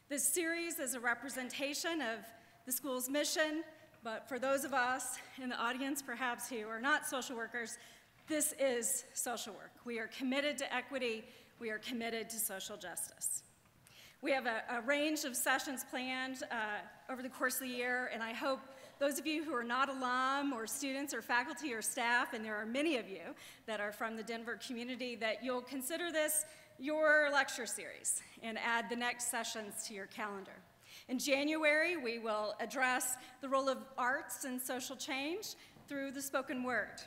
This series is a representation of the school's mission, but for those of us in the audience perhaps who are not social workers, this is social work. We are committed to equity. We are committed to social justice. We have a range of sessions planned over the course of the year, and I hope those of you who are not alum or students or faculty or staff, and there are many of you that are from the Denver community, that you'll consider this your lecture series and add the next sessions to your calendar. In January, we will address the role of arts in social change through the spoken word.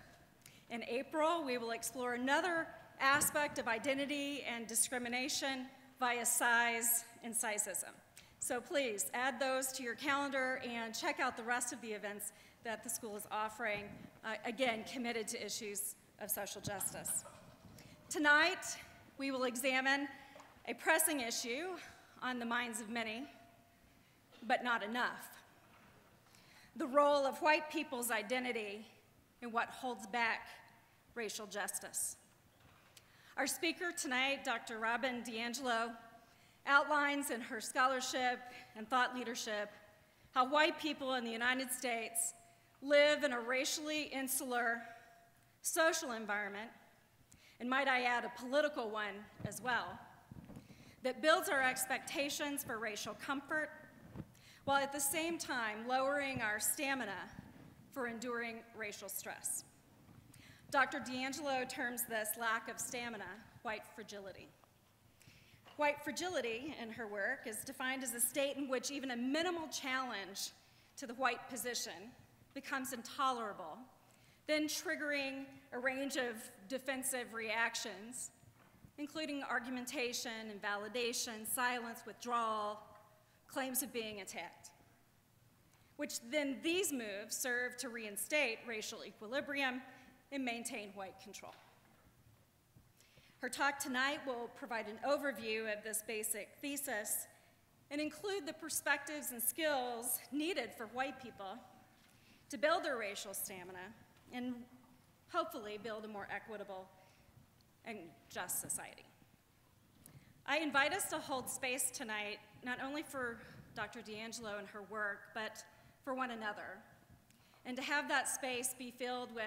In April, we will explore another aspect of identity and discrimination via size and sizeism. So please add those to your calendar and check out the rest of the events that the school is offering, again, committed to issues of social justice. Tonight, we will examine a pressing issue on the minds of many, but not enough: the role of white people's identity in what holds back racial justice. Our speaker tonight, Dr. Robin DiAngelo, outlines in her scholarship and thought leadership how white people in the United States live in a racially insular social environment, and might I add, a political one as well, that builds our expectations for racial comfort, while at the same time lowering our stamina for enduring racial stress. Dr. DiAngelo terms this lack of stamina white fragility. White fragility, in her work, is defined as a state in which even a minimal challenge to the white position becomes intolerable, then triggering a range of defensive reactions, including argumentation, invalidation, silence, withdrawal, claims of being attacked, which then these moves serve to reinstate racial equilibrium and maintain white control. Her talk tonight will provide an overview of this basic thesis and include the perspectives and skills needed for white people to build their racial stamina and hopefully build a more equitable and just society. I invite us to hold space tonight, not only for Dr. DiAngelo and her work, but for one another, and to have that space be filled with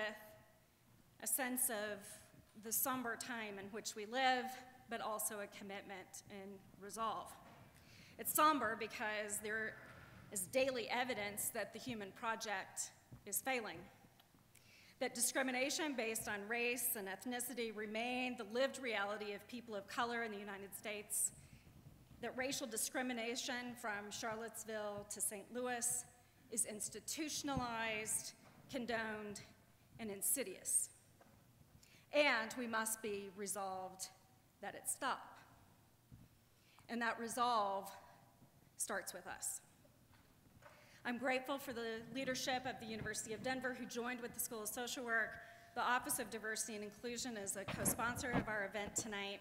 a sense of the somber time in which we live, but also a commitment and resolve. It's somber because there is daily evidence that the human project is failing, that discrimination based on race and ethnicity remain the lived reality of people of color in the United States, that racial discrimination from Charlottesville to St. Louis is institutionalized, condoned, and insidious. And we must be resolved that it stop. And that resolve starts with us. I'm grateful for the leadership of the University of Denver, who joined with the School of Social Work, the Office of Diversity and Inclusion as a co-sponsor of our event tonight.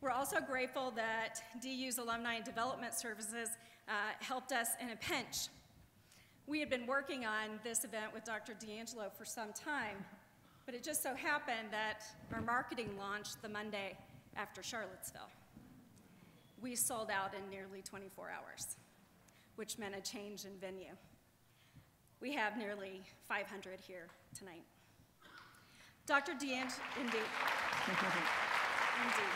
We're also grateful that DU's Alumni and Development Services helped us in a pinch. We had been working on this event with Dr. DiAngelo for some time, but it just so happened that our marketing launched the Monday after Charlottesville. We sold out in nearly 24 hours, which meant a change in venue. We have nearly 500 here tonight. Dr. DiAngelo, indeed. Indeed.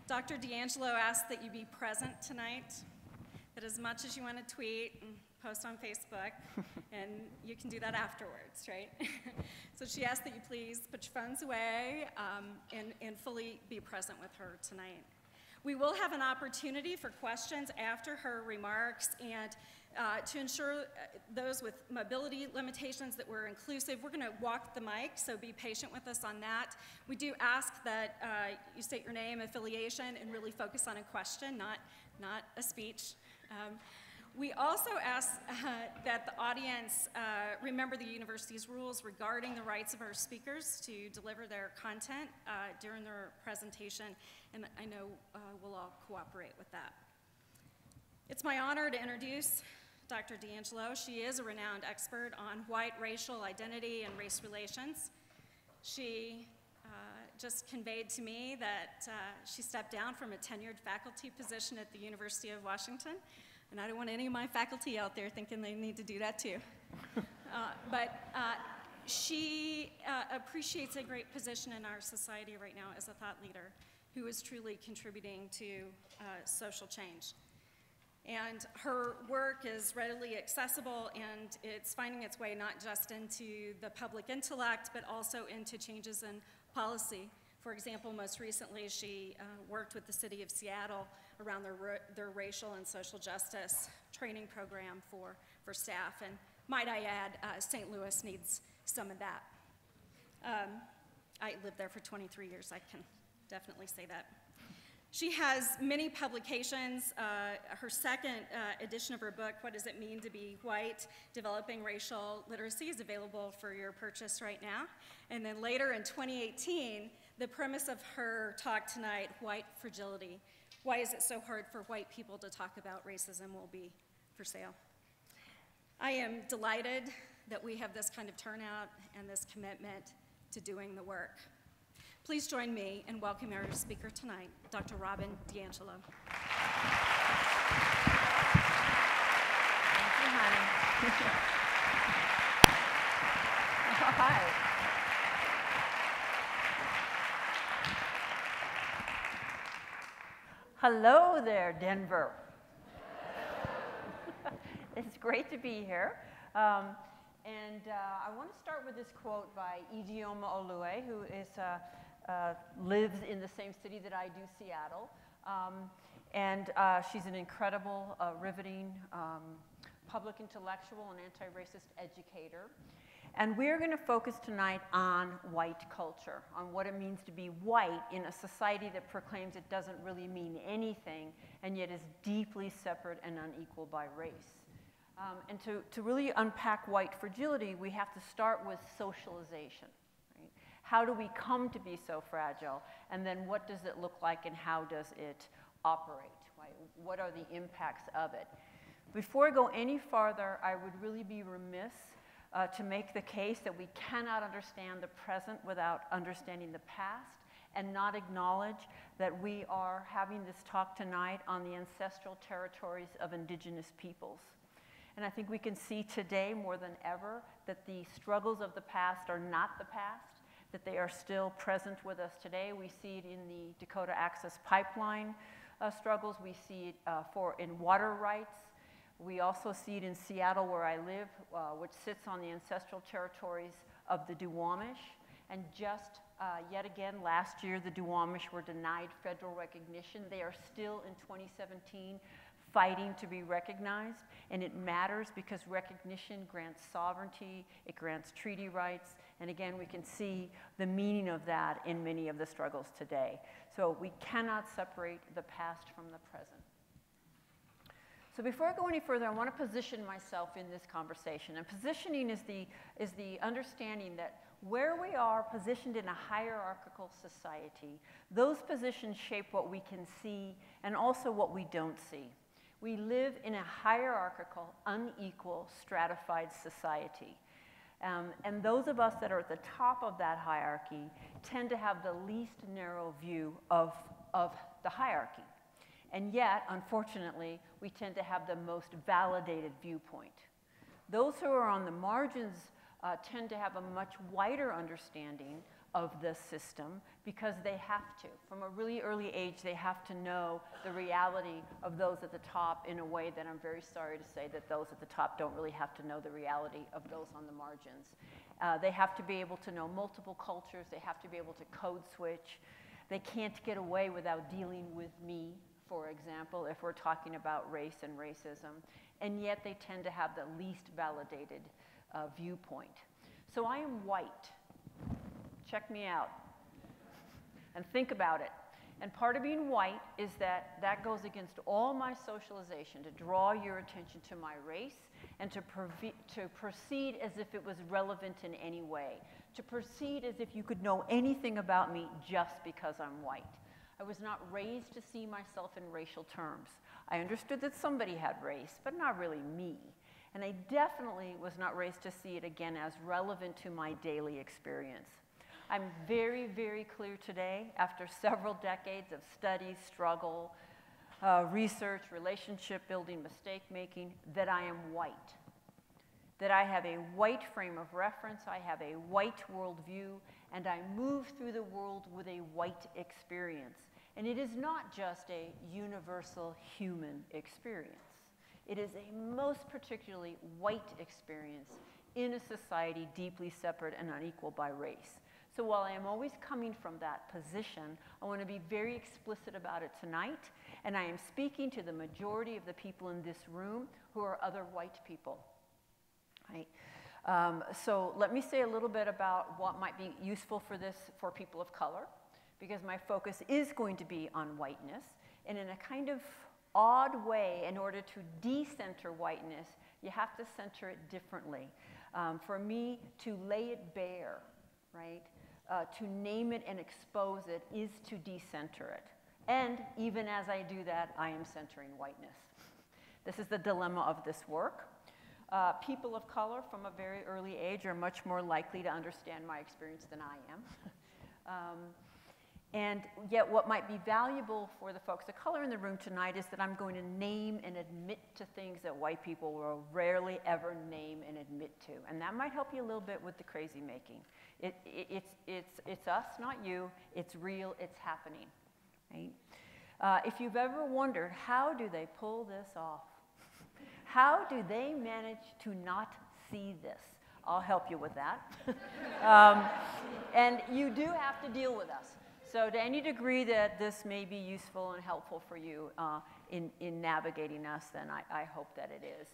Dr. DiAngelo asked that you be present tonight, that as much as you want to tweet and post on Facebook, and you can do that afterwards, right? So she asked that you please put your phones away and fully be present with her tonight. We will have an opportunity for questions after her remarks, and to ensure those with mobility limitations that we're inclusive, we're going to walk the mic, so be patient with us on that. We do ask that you state your name, affiliation, and really focus on a question, not a speech. We also ask that the audience remember the university's rules regarding the rights of our speakers to deliver their content during their presentation, and I know we'll all cooperate with that. It's my honor to introduce Dr. DiAngelo. She is a renowned expert on white racial identity and race relations. She just conveyed to me that she stepped down from a tenured faculty position at the University of Washington, and I don't want any of my faculty out there thinking they need to do that too. But she appreciates a great position in our society right now as a thought leader who is truly contributing to social change. And her work is readily accessible, and it's finding its way not just into the public intellect, but also into changes in policy. For example, most recently, she worked with the city of Seattle around their racial and social justice training program for staff. And might I add, St. Louis needs some of that. I lived there for 23 years. I can definitely say that. She has many publications. Her second edition of her book, What Does It Mean to Be White? Developing Racial Literacy, is available for your purchase right now. And then later in 2018, the premise of her talk tonight, White Fragility. Why is it so hard for white people to talk about racism, will be for sale. I am delighted that we have this kind of turnout and this commitment to doing the work. Please join me in welcoming our speaker tonight, Dr. Robin DiAngelo. Thank you, honey. Hi. Hello there, Denver. It's great to be here. I want to start with this quote by Ijeoma Oluwe, who is lives in the same city that I do, Seattle. She's an incredible, riveting public intellectual and anti-racist educator. And we're going to focus tonight on white culture, on what it means to be white in a society that proclaims it doesn't really mean anything, and yet is deeply separate and unequal by race. And to really unpack white fragility, we have to start with socialization. Right? How do we come to be so fragile? And then what does it look like, and how does it operate? Right? What are the impacts of it? Before I go any farther, I would really be remiss to make the case that we cannot understand the present without understanding the past, and not acknowledge that we are having this talk tonight on the ancestral territories of indigenous peoples. And I think we can see today more than ever that the struggles of the past are not the past, that they are still present with us today. We see it in the Dakota Access Pipeline struggles. We see it in water rights. We also see it in Seattle, where I live, which sits on the ancestral territories of the Duwamish. And just yet again, last year, the Duwamish were denied federal recognition. They are still in 2017 fighting to be recognized, and it matters because recognition grants sovereignty, it grants treaty rights, and again, we can see the meaning of that in many of the struggles today. So we cannot separate the past from the present. So before I go any further, I want to position myself in this conversation, and positioning is the understanding that where we are positioned in a hierarchical society, those positions shape what we can see and also what we don't see. We live in a hierarchical, unequal, stratified society. And those of us that are at the top of that hierarchy tend to have the least narrow view of the hierarchy. And yet, unfortunately, we tend to have the most validated viewpoint. Those who are on the margins tend to have a much wider understanding of the system because they have to. From a really early age, they have to know the reality of those at the top in a way that I'm very sorry to say that those at the top don't really have to know the reality of those on the margins. They have to be able to know multiple cultures. They have to be able to code switch. They can't get away without dealing with me, for example, if we're talking about race and racism. And yet they tend to have the least validated viewpoint. So I am white. Check me out. And think about it. And part of being white is that goes against all my socialization, to draw your attention to my race and to proceed as if it was relevant in any way, to proceed as if you could know anything about me just because I'm white. I was not raised to see myself in racial terms. I understood that somebody had race, but not really me. And I definitely was not raised to see it again as relevant to my daily experience. I'm very, very clear today, after several decades of study, struggle, research, relationship building, mistake making, that I am white. That I have a white frame of reference, I have a white worldview, and I move through the world with a white experience. And it is not just a universal human experience. It is a most particularly white experience in a society deeply separate and unequal by race. So while I am always coming from that position, I want to be very explicit about it tonight, and I am speaking to the majority of the people in this room who are other white people. Right? So let me say a little bit about what might be useful for this for people of color, because my focus is going to be on whiteness, and in a kind of odd way, in order to decenter whiteness, you have to center it differently. For me, to lay it bare, right, to name it and expose it is to decenter it. And even as I do that, I am centering whiteness. This is the dilemma of this work. People of color from a very early age are much more likely to understand my experience than I am. And yet what might be valuable for the folks of color in the room tonight is that I'm going to name and admit to things that white people will rarely ever name and admit to. And that might help you a little bit with the crazy making. It's us, not you. It's real. It's happening. Right? If you've ever wondered, how do they pull this off? How do they manage to not see this? I'll help you with that. And you do have to deal with us. So to any degree that this may be useful and helpful for you in navigating us, then I hope that it is.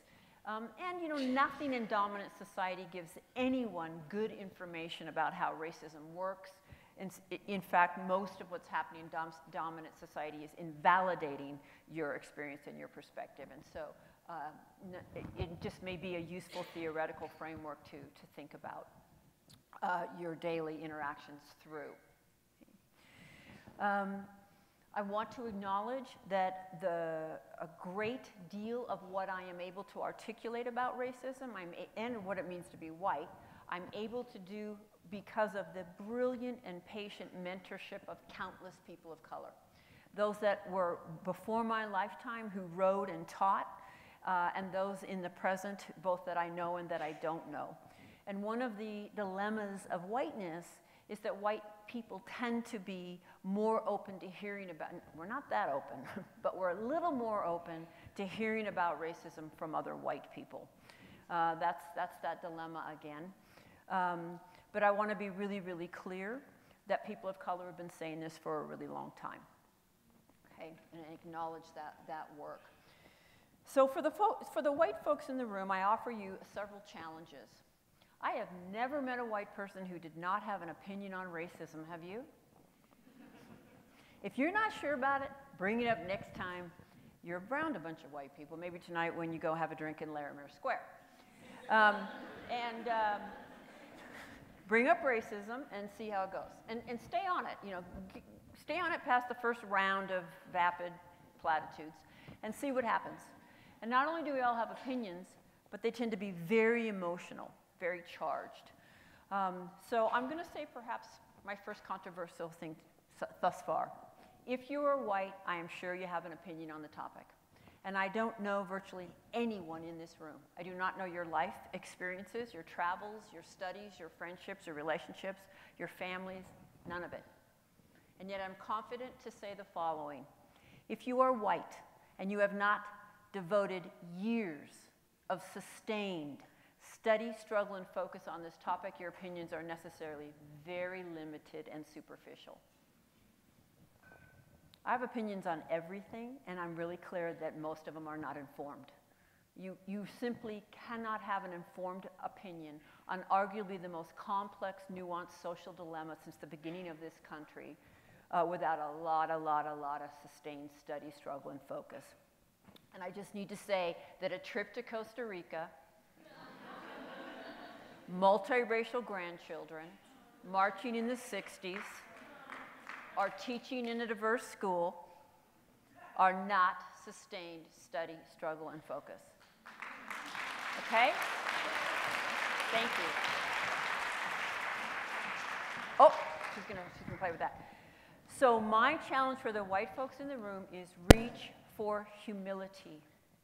And you know, nothing in dominant society gives anyone good information about how racism works. In fact, most of what's happening in dominant society is invalidating your experience and your perspective. And so it just may be a useful theoretical framework to think about your daily interactions through. I want to acknowledge that a great deal of what I am able to articulate about racism and what it means to be white, I'm able to do because of the brilliant and patient mentorship of countless people of color. Those that were before my lifetime who wrote and taught, and those in the present, both that I know and that I don't know. And one of the dilemmas of whiteness is that white people tend to be more open to hearing about, we're not that open, but we're a little more open to hearing about racism from other white people. That's that dilemma again. But I want to be really, really clear that people of color have been saying this for a really long time. Okay, and I acknowledge that work. So for the white folks in the room, I offer you several challenges. I have never met a white person who did not have an opinion on racism, have you? If you're not sure about it, bring it up next time you're around a bunch of white people, maybe tonight when you go have a drink in Larimer Square. Bring up racism and see how it goes. And stay on it, you know, stay on it past the first round of vapid platitudes and see what happens. And not only do we all have opinions, but they tend to be very emotional, very charged. So I'm going to say perhaps my first controversial thing thus far. If you are white, I am sure you have an opinion on the topic. And I don't know virtually anyone in this room. I do not know your life experiences, your travels, your studies, your friendships, your relationships, your families, none of it. And yet I'm confident to say the following. If you are white and you have not devoted years of sustained study, struggle, and focus on this topic, your opinions are necessarily very limited and superficial. I have opinions on everything, and I'm really clear that most of them are not informed. You simply cannot have an informed opinion on arguably the most complex, nuanced social dilemma since the beginning of this country without a lot of sustained study, struggle, and focus. And I just need to say that a trip to Costa Rica, multiracial grandchildren, marching in the 60s, or teaching in a diverse school are not sustained study, struggle, and focus. Okay? Thank you. Oh, she's gonna play with that. So my challenge for the white folks in the room is reach for humility.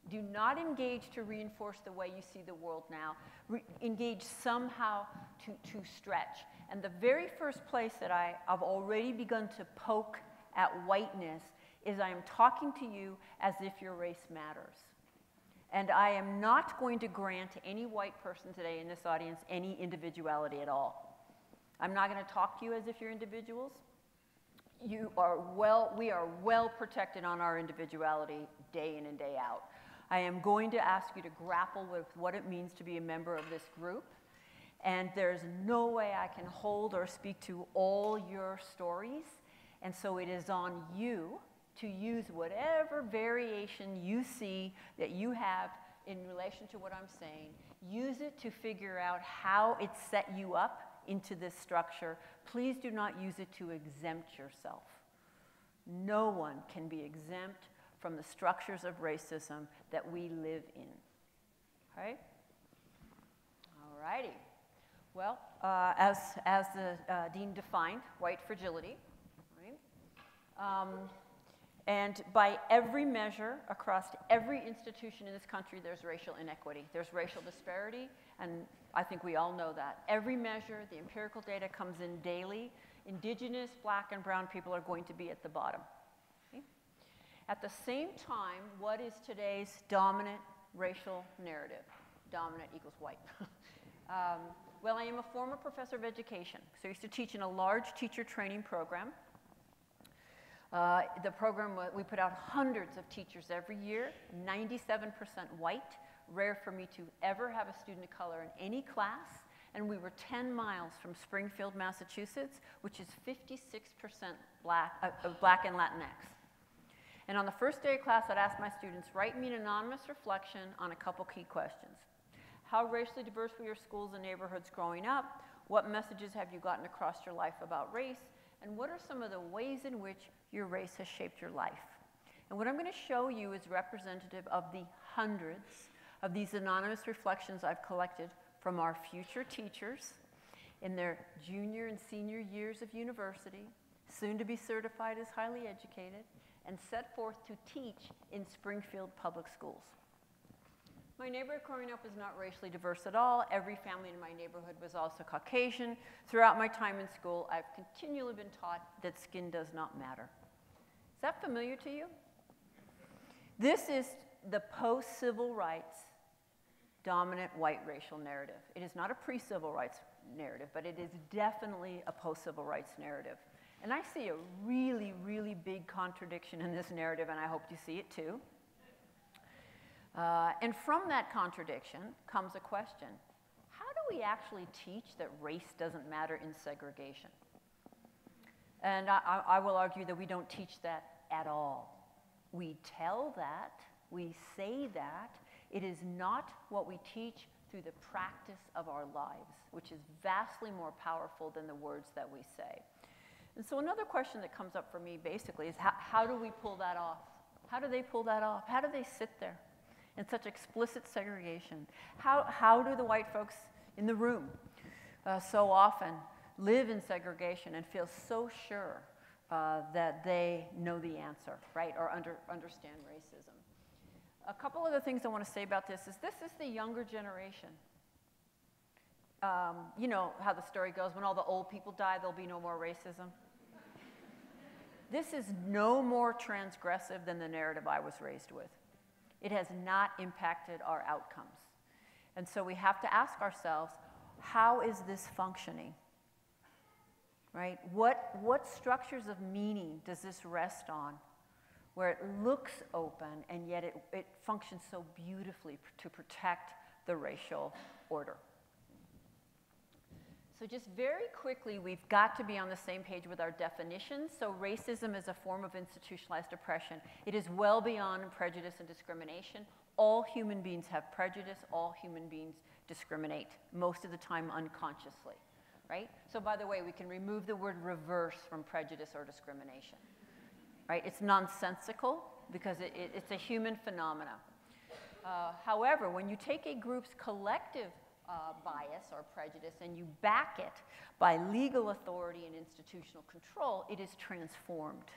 Do not engage to reinforce the way you see the world now. Engage somehow to stretch. And the very first place that I've already begun to poke at whiteness is I am talking to you as if your race matters. And I am not going to grant to any white person today in this audience any individuality at all. I'm not going to talk to you as if you're individuals. We are well protected on our individuality day in and day out. I am going to ask you to grapple with what it means to be a member of this group. And there's no way I can hold or speak to all your stories. And so it is on you to use whatever variation you see that you have in relation to what I'm saying. Use it to figure out how it set you up into this structure. Please do not use it to exempt yourself. No one can be exempt from the structures of racism that we live in. Okay? All righty. Well, as the dean defined, white fragility, right? And by every measure, across every institution in this country, there's racial inequity. There's racial disparity, and I think we all know that. Every measure, the empirical data comes in daily. Indigenous, black, and brown people are going to be at the bottom. Okay? At the same time, what is today's dominant racial narrative? Dominant equals white. Well, I am a former professor of education, so I used to teach in a large teacher training program. The program, we put out hundreds of teachers every year, 97% white. Rare for me to ever have a student of color in any class. And we were 10 miles from Springfield, Massachusetts, which is 56% black and Latinx. And on the first day of class, I'd ask my students, write me an anonymous reflection on a couple key questions. How racially diverse were your schools and neighborhoods growing up? What messages have you gotten across your life about race? And what are some of the ways in which your race has shaped your life? And what I'm going to show you is representative of the hundreds of these anonymous reflections I've collected from our future teachers in their junior and senior years of university, soon to be certified as highly educated, and set forth to teach in Springfield public schools. My neighborhood growing up was not racially diverse at all. Every family in my neighborhood was also Caucasian. Throughout my time in school, I've continually been taught that skin does not matter. Is that familiar to you? This is the post-civil rights dominant white racial narrative. It is not a pre-civil rights narrative, but it is definitely a post-civil rights narrative. And I see a really, really big contradiction in this narrative, and I hope you see it too. And from that contradiction comes a question. How do we actually teach that race doesn't matter in segregation? And I will argue that we don't teach that at all. We tell that, we say that. It is not what we teach through the practice of our lives, which is vastly more powerful than the words that we say. And so another question that comes up for me basically is how do we pull that off? How do they pull that off? How do they sit there in such explicit segregation? How do the white folks in the room so often live in segregation and feel so sure that they know the answer, right, or understand racism? A couple other things I want to say about this is the younger generation. You know how the story goes, when all the old people die, there'll be no more racism. This is no more transgressive than the narrative I was raised with. It has not impacted our outcomes. And so we have to ask ourselves, how is this functioning? Right? What structures of meaning does this rest on, where it looks open and yet it functions so beautifully to protect the racial order? So just very quickly, we've got to be on the same page with our definitions. So racism is a form of institutionalized oppression. It is well beyond prejudice and discrimination. All human beings have prejudice. All human beings discriminate, most of the time unconsciously, right? So by the way, we can remove the word reverse from prejudice or discrimination, right? It's nonsensical because it's a human phenomena. However, when you take a group's collective bias or prejudice, and you back it by legal authority and institutional control, it is transformed.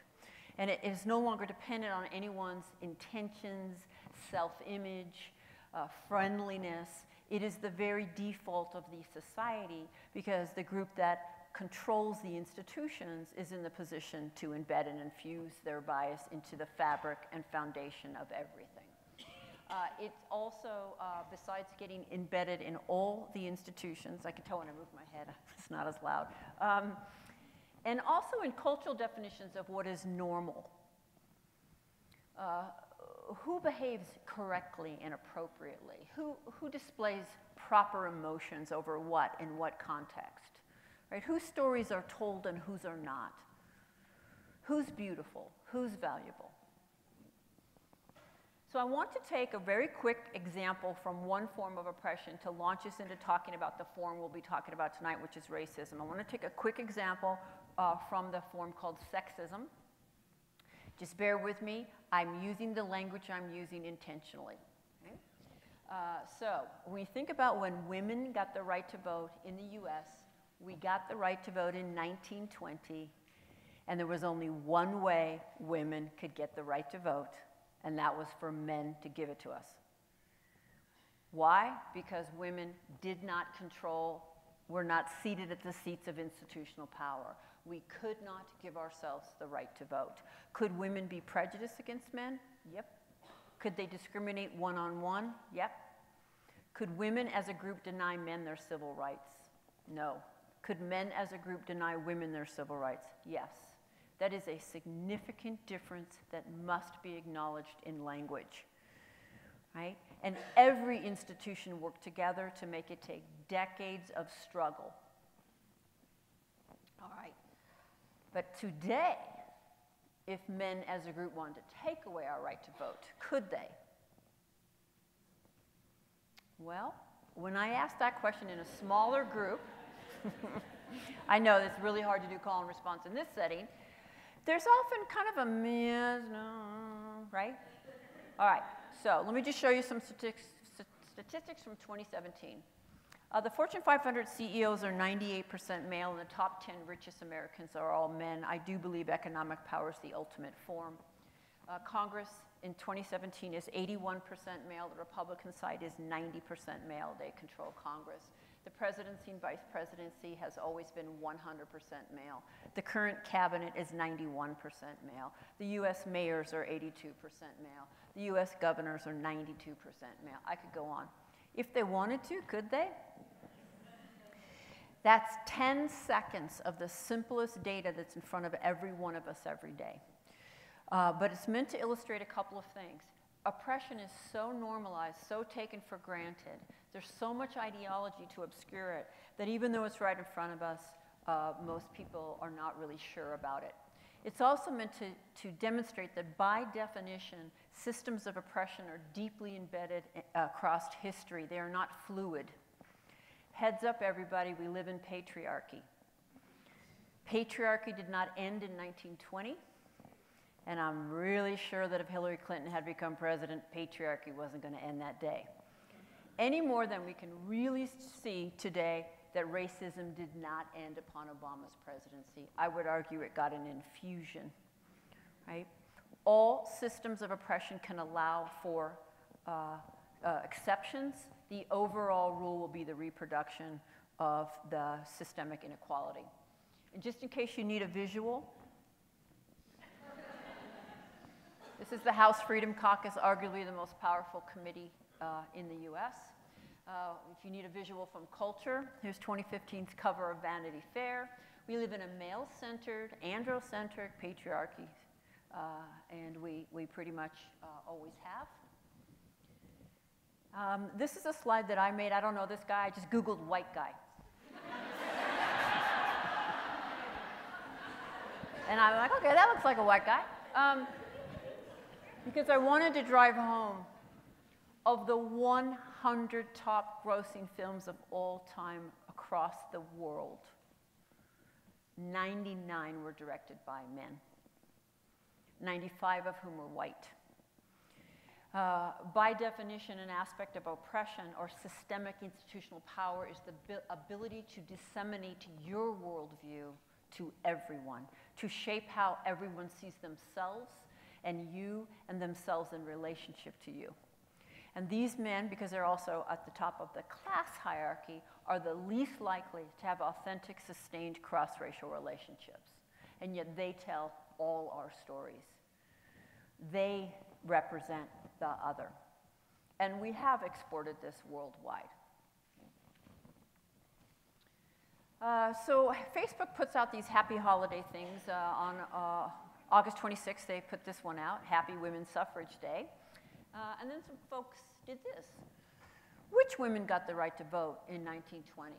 And it is no longer dependent on anyone's intentions, self-image, friendliness. It is the very default of the society because the group that controls the institutions is in the position to embed and infuse their bias into the fabric and foundation of everything. It's also, besides getting embedded in all the institutions, I can tell when I move my head, it's not as loud, and also in cultural definitions of what is normal. Who behaves correctly and appropriately? Who displays proper emotions over what in what context? Right? Whose stories are told and whose are not? Who's beautiful? Who's valuable? So I want to take a very quick example from one form of oppression to launch us into talking about the form we'll be talking about tonight, which is racism. I want to take a quick example from the form called sexism. Just bear with me. I'm using the language I'm using intentionally. Okay? So when we think about when women got the right to vote in the US, we got the right to vote in 1920, and there was only one way women could get the right to vote, and that was for men to give it to us. Why? Because women did not control, were not seated at the seats of institutional power. We could not give ourselves the right to vote. Could women be prejudiced against men? Yep. Could they discriminate one-on-one? Yep. Could women as a group deny men their civil rights? No. Could men as a group deny women their civil rights? Yes. That is a significant difference that must be acknowledged in language, right? And every institution worked together to make it take decades of struggle. All right. But today, if men as a group wanted to take away our right to vote, could they? Well, when I asked that question in a smaller group, I know it's really hard to do call and response in this setting. There's often kind of a right? All right, so let me just show you some statistics from 2017. The Fortune 500 CEOs are 98% male, and the top 10 richest Americans are all men. I do believe economic power is the ultimate form. Congress in 2017 is 81% male. The Republican side is 90% male. They control Congress. The presidency and vice presidency has always been 100% male. The current cabinet is 91% male. The US mayors are 82% male. The US governors are 92% male. I could go on. If they wanted to, could they? That's 10 seconds of the simplest data that's in front of every one of us every day. But it's meant to illustrate a couple of things. Oppression is so normalized, so taken for granted. There's so much ideology to obscure it that even though it's right in front of us, most people are not really sure about it. It's also meant to demonstrate that by definition, systems of oppression are deeply embedded across history. They are not fluid. Heads up, everybody, we live in patriarchy. Patriarchy did not end in 1920. And I'm really sure that if Hillary Clinton had become president, patriarchy wasn't going to end that day. Any more than we can really see today that racism did not end upon Obama's presidency. I would argue it got an infusion, right? All systems of oppression can allow for exceptions. The overall rule will be the reproduction of the systemic inequality. And just in case you need a visual, this is the House Freedom Caucus, arguably the most powerful committee in the US. If you need a visual from culture, here's 2015's cover of Vanity Fair. We live in a male-centered, androcentric patriarchy, and we pretty much always have. This is a slide that I made. I don't know this guy. I just Googled white guy. And I'm like, okay, that looks like a white guy. Because I wanted to drive home, of the 100 top grossing films of all time across the world, 99 were directed by men, 95 of whom were white. By definition, an aspect of oppression or systemic institutional power is the ability to disseminate your worldview to everyone, to shape how everyone sees themselves and you and themselves in relationship to you. And these men, because they're also at the top of the class hierarchy, are the least likely to have authentic, sustained cross-racial relationships. And yet they tell all our stories. They represent the other. And we have exported this worldwide. So Facebook puts out these happy holiday things. On August 26th, they put this one out, Happy Women's Suffrage Day. And then some folks did this. Which women got the right to vote in 1920?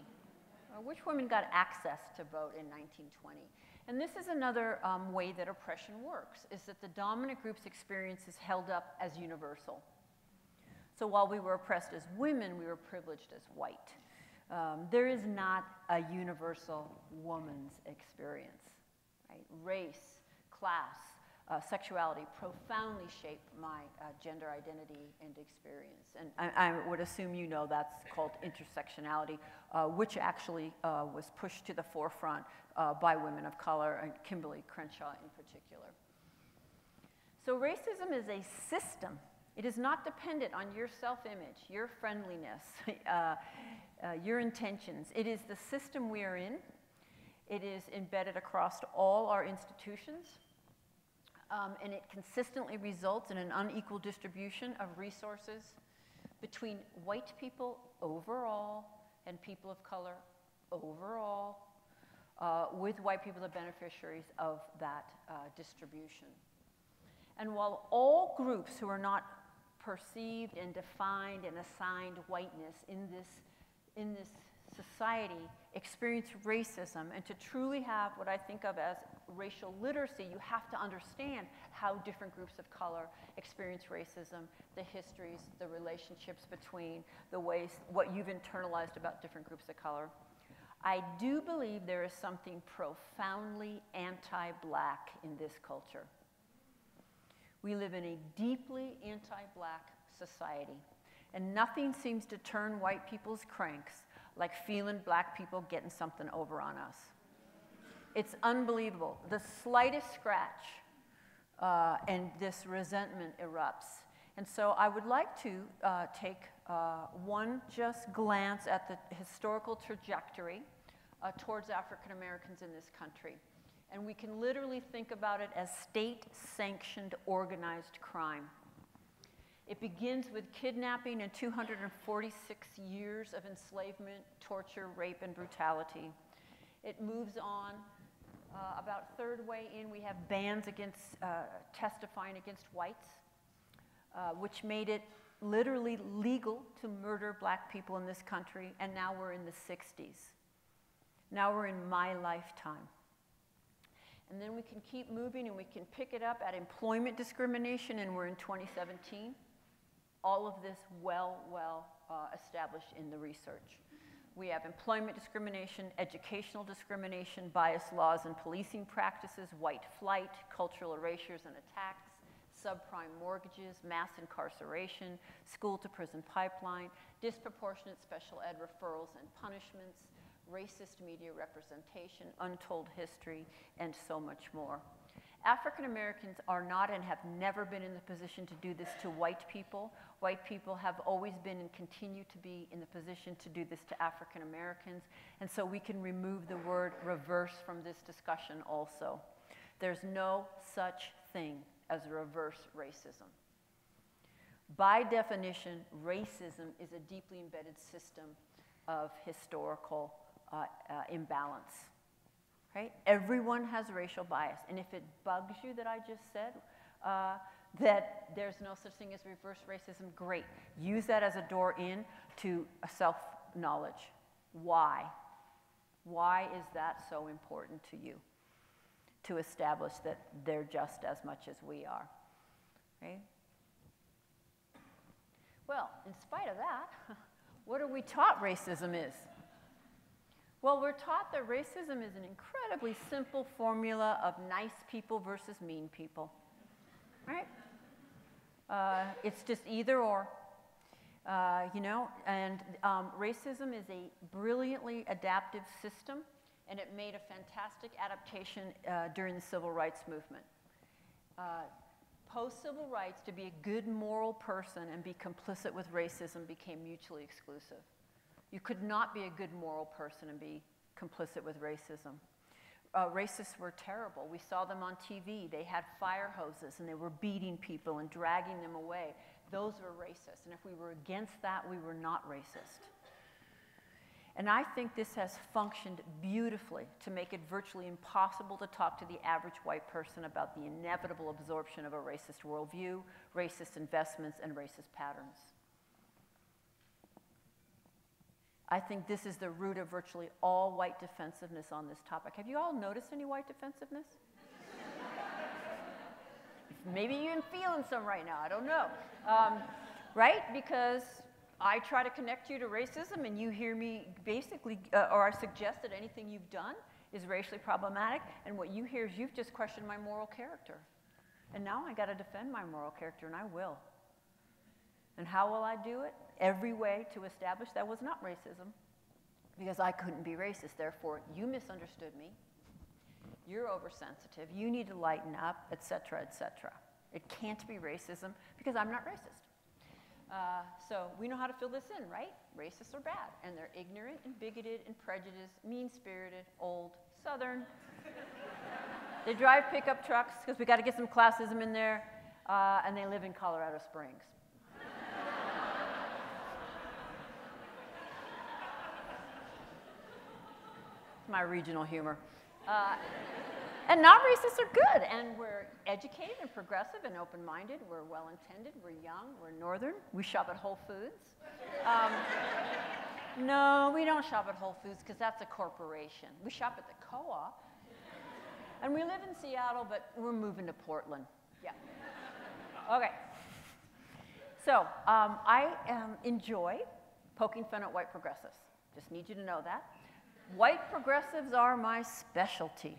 Which women got access to vote in 1920? And this is another way that oppression works, is that the dominant group's experience is held up as universal. So while we were oppressed as women, we were privileged as white. There is not a universal woman's experience, right? Race, class, sexuality profoundly shape my gender identity and experience. And I would assume you know that's called intersectionality, which actually was pushed to the forefront by women of color, and Kimberly Crenshaw in particular. So racism is a system. It is not dependent on your self-image, your friendliness, your intentions. It is the system we are in. It is embedded across all our institutions. And it consistently results in an unequal distribution of resources between white people overall and people of color overall, with white people the beneficiaries of that distribution. And while all groups who are not perceived and defined and assigned whiteness in this society experience racism, and to truly have what I think of as racial literacy, you have to understand how different groups of color experience racism, the histories, the relationships between, the ways, what you've internalized about different groups of color. I do believe there is something profoundly anti-black in this culture. We live in a deeply anti-black society, and nothing seems to turn white people's cranks like feeling black people getting something over on us. It's unbelievable. The slightest scratch and this resentment erupts. And so I would like to take one just glance at the historical trajectory towards African Americans in this country. And we can literally think about it as state-sanctioned organized crime. It begins with kidnapping and 246 years of enslavement, torture, rape, and brutality. It moves on. About third way in, we have bans against testifying against whites, which made it literally legal to murder black people in this country, and now we're in the 60s. Now we're in my lifetime. And then we can keep moving and we can pick it up at employment discrimination, and we're in 2017. All of this well established in the research. We have employment discrimination, educational discrimination, bias laws and policing practices, white flight, cultural erasures and attacks, subprime mortgages, mass incarceration, school-to-prison pipeline, disproportionate special ed referrals and punishments, racist media representation, untold history, and so much more. African Americans are not and have never been in the position to do this to white people. White people have always been and continue to be in the position to do this to African Americans. And so we can remove the word reverse from this discussion also. There's no such thing as reverse racism. By definition, racism is a deeply embedded system of historical imbalance. Right? Everyone has racial bias, and if it bugs you that I just said that there's no such thing as reverse racism, great. Use that as a door in to self-knowledge. Why? Why is that so important to you? To establish that they're just as much as we are. Right? Well, in spite of that, what are we taught racism is? Well, we're taught that racism is an incredibly simple formula of nice people versus mean people, right? It's just either or. You know, and racism is a brilliantly adaptive system, and it made a fantastic adaptation during the civil rights movement. Post-civil rights, to be a good moral person and be complicit with racism became mutually exclusive. You could not be a good moral person and be complicit with racism. Racists were terrible. We saw them on TV. They had fire hoses and they were beating people and dragging them away. Those were racist. And if we were against that, we were not racist. And I think this has functioned beautifully to make it virtually impossible to talk to the average white person about the inevitable absorption of a racist worldview, racist investments, and racist patterns. I think this is the root of virtually all white defensiveness on this topic. Have you all noticed any white defensiveness? Maybe you're feeling some right now, I don't know. Right? Because I try to connect you to racism and you hear me basically, or I suggest that anything you've done is racially problematic, and what you hear is you've just questioned my moral character. And now I got to defend my moral character, and I will. And how will I do it? Every way to establish that was not racism, because I couldn't be racist. Therefore, you misunderstood me. You're oversensitive. You need to lighten up, et cetera, et cetera. It can't be racism because I'm not racist. So we know how to fill this in, right? Racists are bad, and they're ignorant and bigoted and prejudiced, mean-spirited, old, Southern. They drive pickup trucks because we got to get some classism in there, and they live in Colorado Springs. It's my regional humor. And non-racists are good, and we're educated and progressive and open-minded. We're well-intended, we're young, we're northern. We shop at Whole Foods. No, we don't shop at Whole Foods because that's a corporation. We shop at the co-op. And we live in Seattle, but we're moving to Portland. Yeah. Okay. So I enjoy poking fun at white progressives. Just need you to know that. White progressives are my specialty.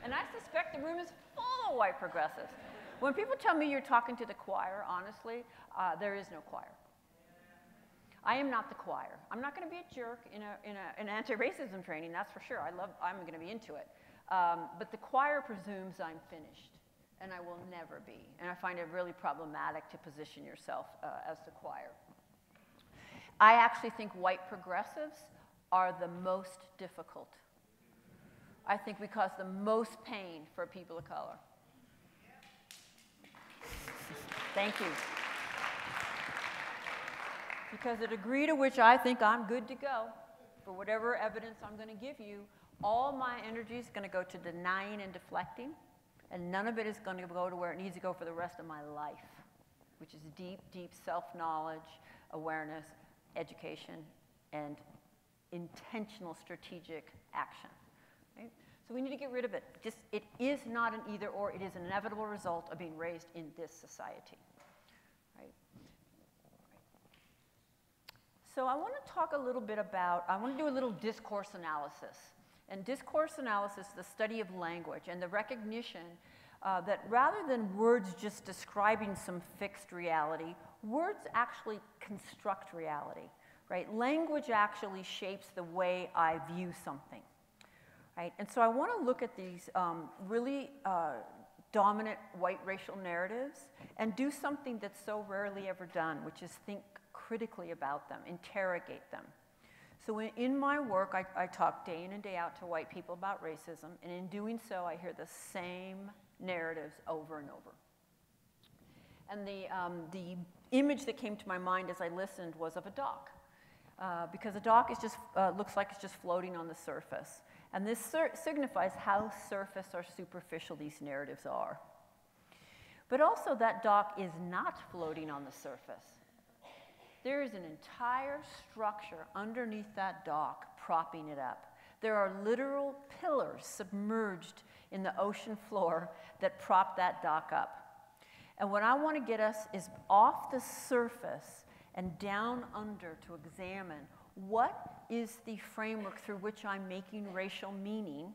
And I suspect the room is full of white progressives. When people tell me you're talking to the choir, honestly, there is no choir. I am not the choir. I'm not going to be a jerk in an anti-racism training, that's for sure. I'm going to be into it. But the choir presumes I'm finished, and I will never be. And I find it really problematic to position yourself as the choir. I actually think white progressives are the most difficult. I think we cause the most pain for people of color. Thank you. Because the degree to which I think I'm good to go, for whatever evidence I'm going to give you, all my energy is going to go to denying and deflecting, and none of it is going to go to where it needs to go for the rest of my life, which is deep, deep self-knowledge, awareness, education, and intentional strategic action. Right? So we need to get rid of it. It is not an either or, it is an inevitable result of being raised in this society. Right? So I want to talk a little bit about, I want to do a little discourse analysis. And discourse analysis is the study of language and the recognition that rather than words just describing some fixed reality, words actually construct reality, right? Language actually shapes the way I view something, right? And so I want to look at these really dominant white racial narratives and do something that's so rarely ever done, which is think critically about them, interrogate them. So in my work, I talk day in and day out to white people about racism, and in doing so, I hear the same narratives over and over. And the image that came to my mind as I listened was of a dock, because a dock is just, looks like it's just floating on the surface. And this signifies how surface or superficial these narratives are. But also that dock is not floating on the surface. There is an entire structure underneath that dock propping it up. There are literal pillars submerged in the ocean floor that prop that dock up. And what I want to get us is off the surface and down under to examine what is the framework through which I'm making racial meaning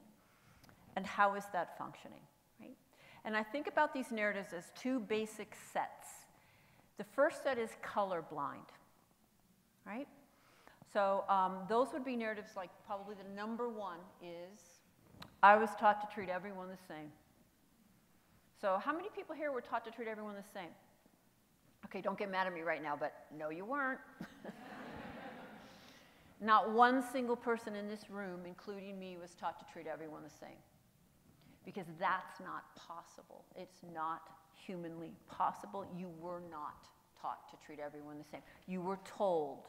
and how is that functioning, right? And I think about these narratives as two basic sets. The first set is colorblind, right? So those would be narratives like probably the number one is, I was taught to treat everyone the same. So how many people here were taught to treat everyone the same? Okay, don't get mad at me right now, but no, you weren't. Not one single person in this room, including me, was taught to treat everyone the same. Because that's not possible. It's not humanly possible. You were not taught to treat everyone the same. You were told,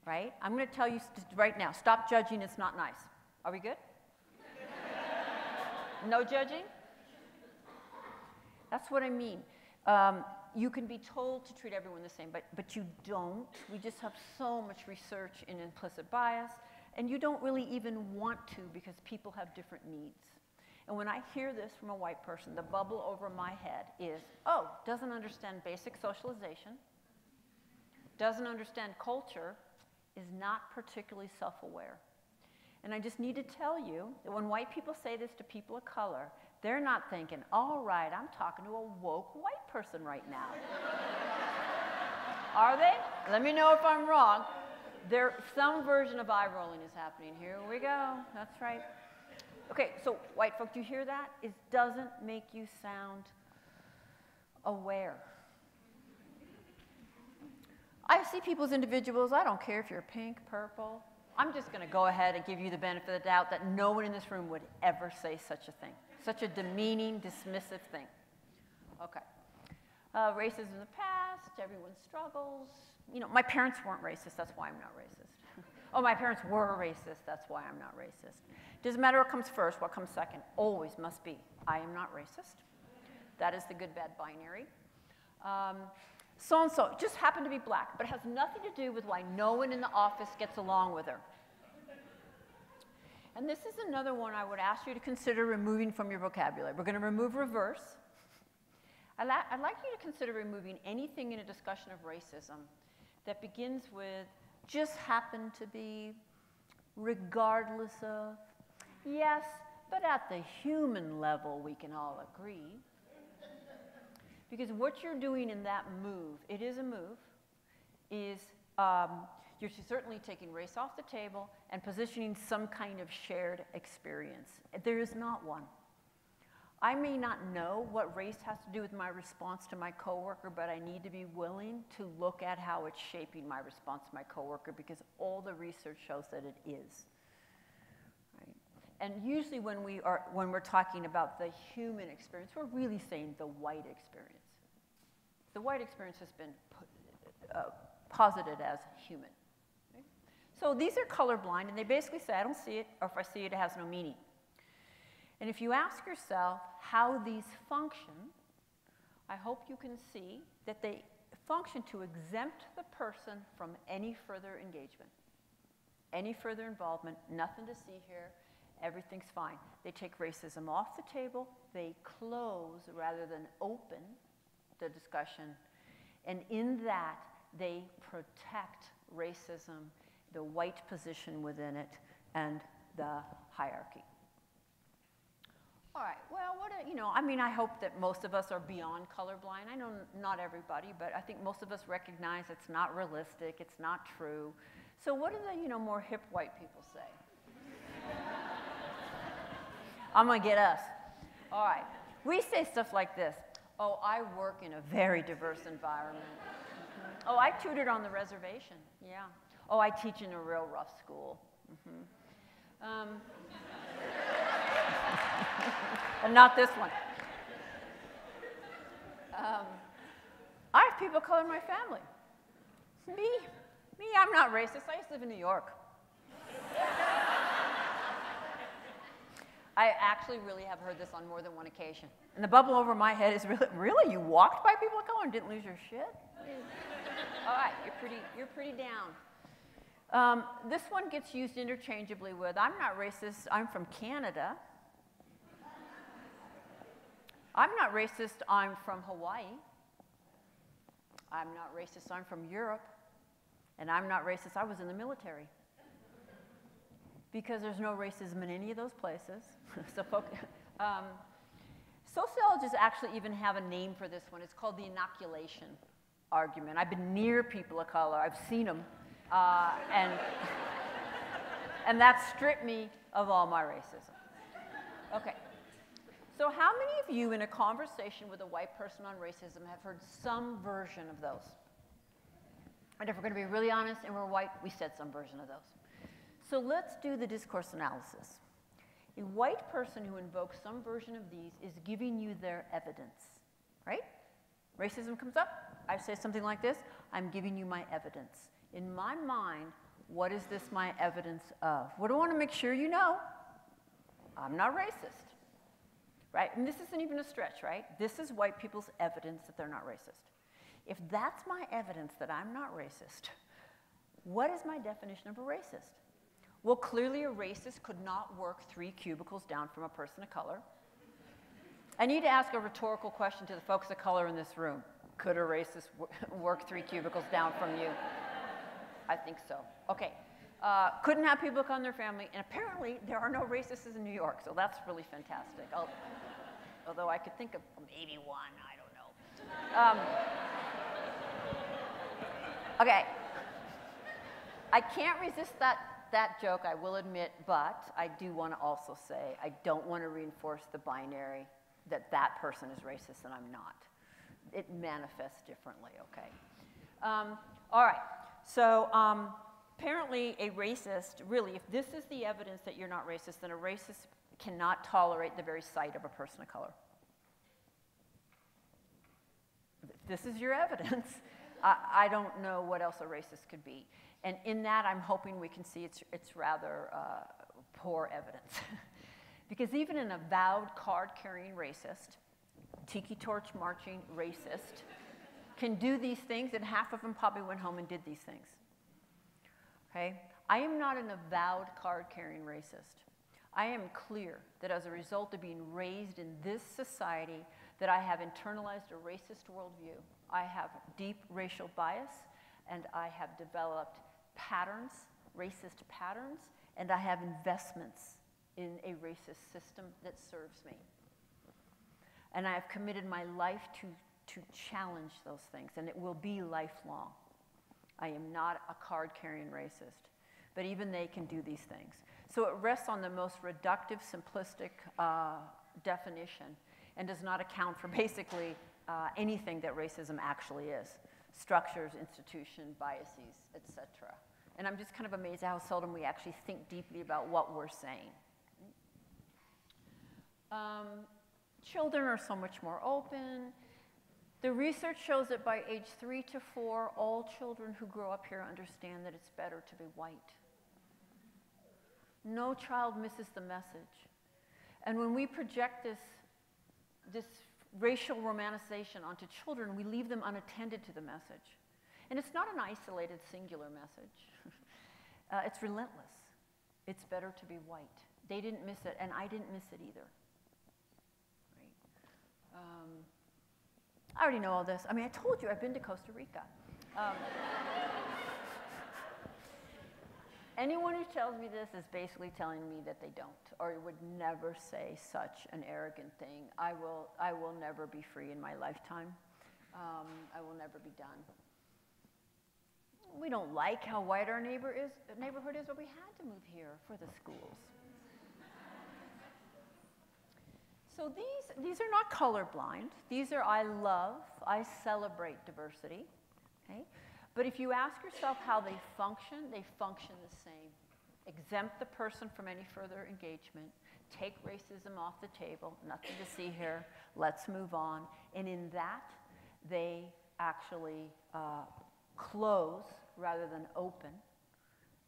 right? I'm going to tell you right now, stop judging, it's not nice. Are we good? No judging? That's what I mean. You can be told to treat everyone the same, but you don't. We just have so much research in implicit bias, and you don't really even want to because people have different needs. And when I hear this from a white person, the bubble over my head is, oh, doesn't understand basic socialization, doesn't understand culture, is not particularly self-aware. And I just need to tell you that when white people say this to people of color, they're not thinking, all right, I'm talking to a woke white person right now. Are they? Let me know if I'm wrong. Some version of eye rolling is happening. Here we go. That's right. Okay, so white folk, do you hear that? It doesn't make you sound aware. I see people as individuals. I don't care if you're pink, purple. I'm just going to go ahead and give you the benefit of the doubt that no one in this room would ever say such a thing. Such a demeaning, dismissive thing. Okay. Racism in the past, everyone struggles. You know, my parents weren't racist, that's why I'm not racist. Oh, my parents were racist, that's why I'm not racist. Doesn't matter what comes first, what comes second. Always must be, I am not racist. That is the good, bad binary. So-and-so just happened to be black, but it has nothing to do with why no one in the office gets along with her. And this is another one I would ask you to consider removing from your vocabulary. We're going to remove reverse. I'd like you to consider removing anything in a discussion of racism that begins with just happen to be, regardless of, yes, but at the human level we can all agree. Because what you're doing in that move, it is a move, is you're certainly taking race off the table and positioning some kind of shared experience. There is not one. I may not know what race has to do with my response to my coworker, but I need to be willing to look at how it's shaping my response to my coworker because all the research shows that it is. Right? And usually when we're talking about the human experience, we're really saying the white experience. The white experience has been posited as human. Okay? So these are colorblind, and they basically say, I don't see it, or if I see it, it has no meaning. And if you ask yourself how these function, I hope you can see that they function to exempt the person from any further engagement, any further involvement, nothing to see here, everything's fine. They take racism off the table, they close rather than open the discussion, and in that, they protect racism, the white position within it, and the hierarchy. All right, well, I hope that most of us are beyond colorblind. I know not everybody, but I think most of us recognize it's not realistic, it's not true. So what do the, more hip white people say? I'm gonna get us. All right, we say stuff like this. Oh, I work in a very diverse environment. Oh, I tutored on the reservation, yeah. Oh, I teach in a real rough school. And not this one. I have people of color in my family. Me, I'm not racist. I used to live in New York. I actually really have heard this on more than one occasion. And the bubble over my head is really, you walked by people of color and didn't lose your shit? All right, you're pretty down. This one gets used interchangeably with, I'm not racist, I'm from Canada. I'm not racist, I'm from Hawaii. I'm not racist, I'm from Europe. And I'm not racist, I was in the military. Because there's no racism in any of those places. So Sociologists actually even have a name for this one. It's called the inoculation argument. I've been near people of color. I've seen them. And that stripped me of all my racism. Okay. So how many of you in a conversation with a white person on racism have heard some version of those? And if we're going to be really honest and we're white, we said some version of those. So let's do the discourse analysis. A white person who invokes some version of these is giving you their evidence, right? Racism comes up, I say something like this, I'm giving you my evidence. In my mind, what is this my evidence of? What do I want to make sure you know? I'm not racist, right? And this isn't even a stretch, right? This is white people's evidence that they're not racist. If that's my evidence that I'm not racist, what is my definition of a racist? Well, clearly a racist could not work 3 cubicles down from a person of color. I need to ask a rhetorical question to the folks of color in this room. Could a racist work 3 cubicles down from you? I think so. Okay. Couldn't have people on their family, and apparently there are no racists in New York, so that's really fantastic. Although I could think of maybe one, I don't know. Okay. I can't resist that joke, I will admit, but I do want to also say I don't want to reinforce the binary that that person is racist and I'm not. It manifests differently, okay? All right, so apparently a racist, really, if this is the evidence that you're not racist, then a racist cannot tolerate the very sight of a person of color. If this is your evidence, I don't know what else a racist could be. And in that, I'm hoping we can see it's rather poor evidence. Because even an avowed card-carrying racist, tiki torch marching racist, can do these things, and half of them probably went home and did these things. Okay? I am not an avowed card-carrying racist. I am clear that as a result of being raised in this society, that I have internalized a racist worldview. I have deep racial bias, and I have developed patterns, racist patterns, and I have investments in a racist system that serves me. And I have committed my life to challenge those things, and it will be lifelong. I am not a card-carrying racist, but even they can do these things. So it rests on the most reductive, simplistic definition and does not account for basically anything that racism actually is. Structures, institution, biases, etc. And I'm just kind of amazed at how seldom we actually think deeply about what we're saying. Children are so much more open. The research shows that by age 3 to 4, all children who grow up here understand that it's better to be white. No child misses the message. And when we project this racial romanticization onto children, we leave them unattended to the message. And it's not an isolated, singular message. It's relentless. It's better to be white. They didn't miss it, and I didn't miss it either. Right? I already know all this. I mean, I told you I've been to Costa Rica. Anyone who tells me this is basically telling me that they don't, or would never say such an arrogant thing. I will never be free in my lifetime. I will never be done. We don't like how white our neighborhood is, but we had to move here for the schools. So these are not colorblind. These are I celebrate diversity. Okay? But if you ask yourself how they function the same. Exempt the person from any further engagement. Take racism off the table. Nothing to see here. Let's move on. And in that, they actually close rather than open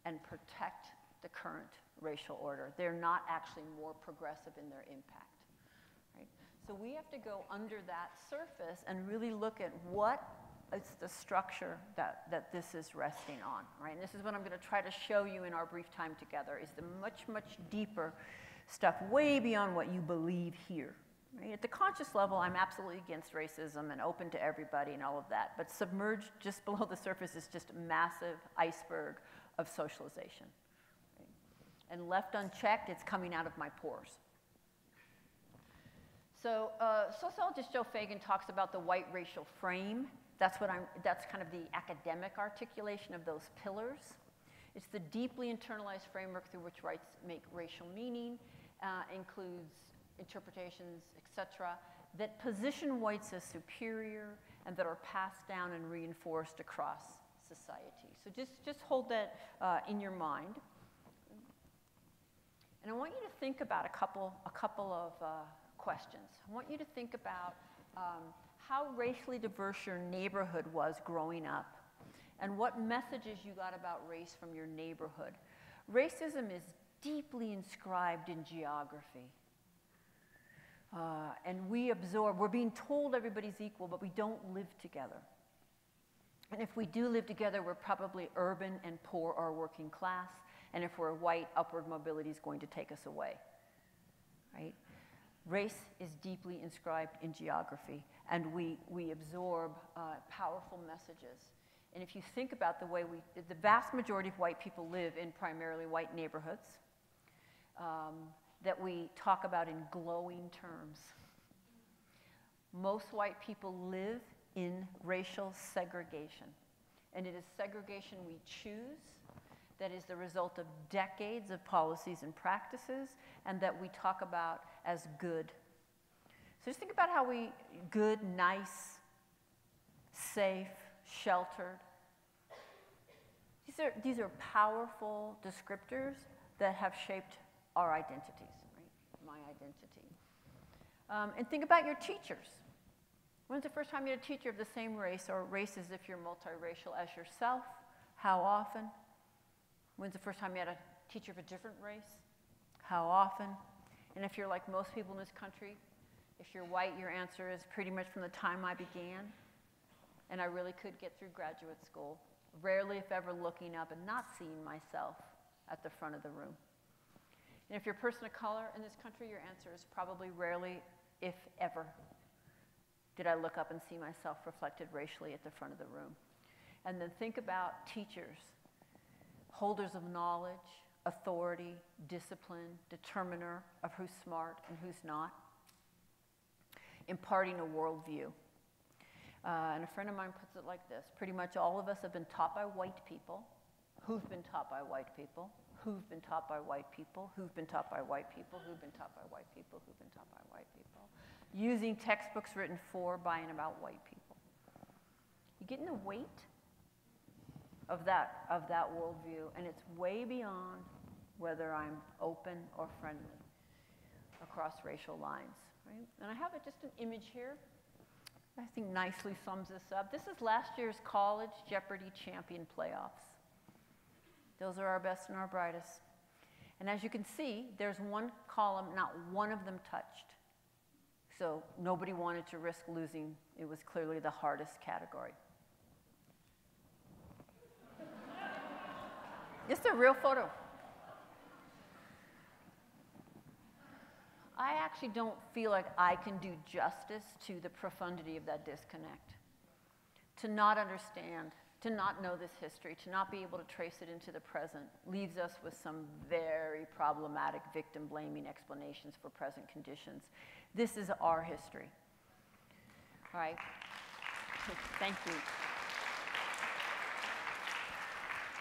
and protect the current racial order. They're not actually more progressive in their impact. Right? So we have to go under that surface and really look at what is the structure that this is resting on. Right? And this is what I'm going to try to show you in our brief time together, is the much, much deeper stuff way beyond what you believe here. Right? At the conscious level, I'm absolutely against racism and open to everybody and all of that. But submerged just below the surface is just a massive iceberg of socialization. Right? And left unchecked, it's coming out of my pores. So sociologist Joe Fagan talks about the white racial frame. That's kind of the academic articulation of those pillars. It's the deeply internalized framework through which whites make racial meaning, includes interpretations, etc., that position whites as superior and that are passed down and reinforced across society. So just hold that in your mind. And I want you to think about a couple of questions. I want you to think about how racially diverse your neighborhood was growing up and what messages you got about race from your neighborhood. Racism is deeply inscribed in geography. And we're being told everybody's equal, but we don't live together. And if we do live together, we're probably urban and poor or working class. And if we're white, upward mobility is going to take us away, right? Race is deeply inscribed in geography, and we absorb powerful messages. And if you think about the vast majority of white people live in primarily white neighborhoods that we talk about in glowing terms. Most white people live in racial segregation, and it is segregation we choose that is the result of decades of policies and practices, and that we talk about as good. So just think about how good, nice, safe, sheltered. These are powerful descriptors that have shaped our identities, right? My identity. And think about your teachers. When's the first time you had a teacher of the same race or race as if you're multiracial as yourself? How often? When's the first time you had a teacher of a different race? How often? And if you're like most people in this country, if you're white, your answer is pretty much from the time I began. And I really could get through graduate school. Rarely, if ever, looking up and not seeing myself at the front of the room. And if you're a person of color in this country, your answer is probably rarely, if ever, did I look up and see myself reflected racially at the front of the room. And then think about teachers, holders of knowledge, authority, discipline, determiner of who's smart and who's not, imparting a worldview. And a friend of mine puts it like this: pretty much all of us have been taught by white people, who've been taught by white people, who've been taught by white people, who've been taught by white people, who've been taught by white people, who've been taught by white people, using textbooks written for, by, and about white people. You get in the weight of that worldview, and it's way beyond whether I'm open or friendly across racial lines, right? And I have just an image here I think nicely sums this up. This is last year's College Jeopardy champion playoffs. Those are our best and our brightest. And as you can see, there's one column, not one of them touched. So nobody wanted to risk losing. It was clearly the hardest category. This is a real photo. I actually don't feel like I can do justice to the profundity of that disconnect. To not understand, to not know this history, to not be able to trace it into the present, leaves us with some very problematic victim-blaming explanations for present conditions. This is our history. All right. Thank you.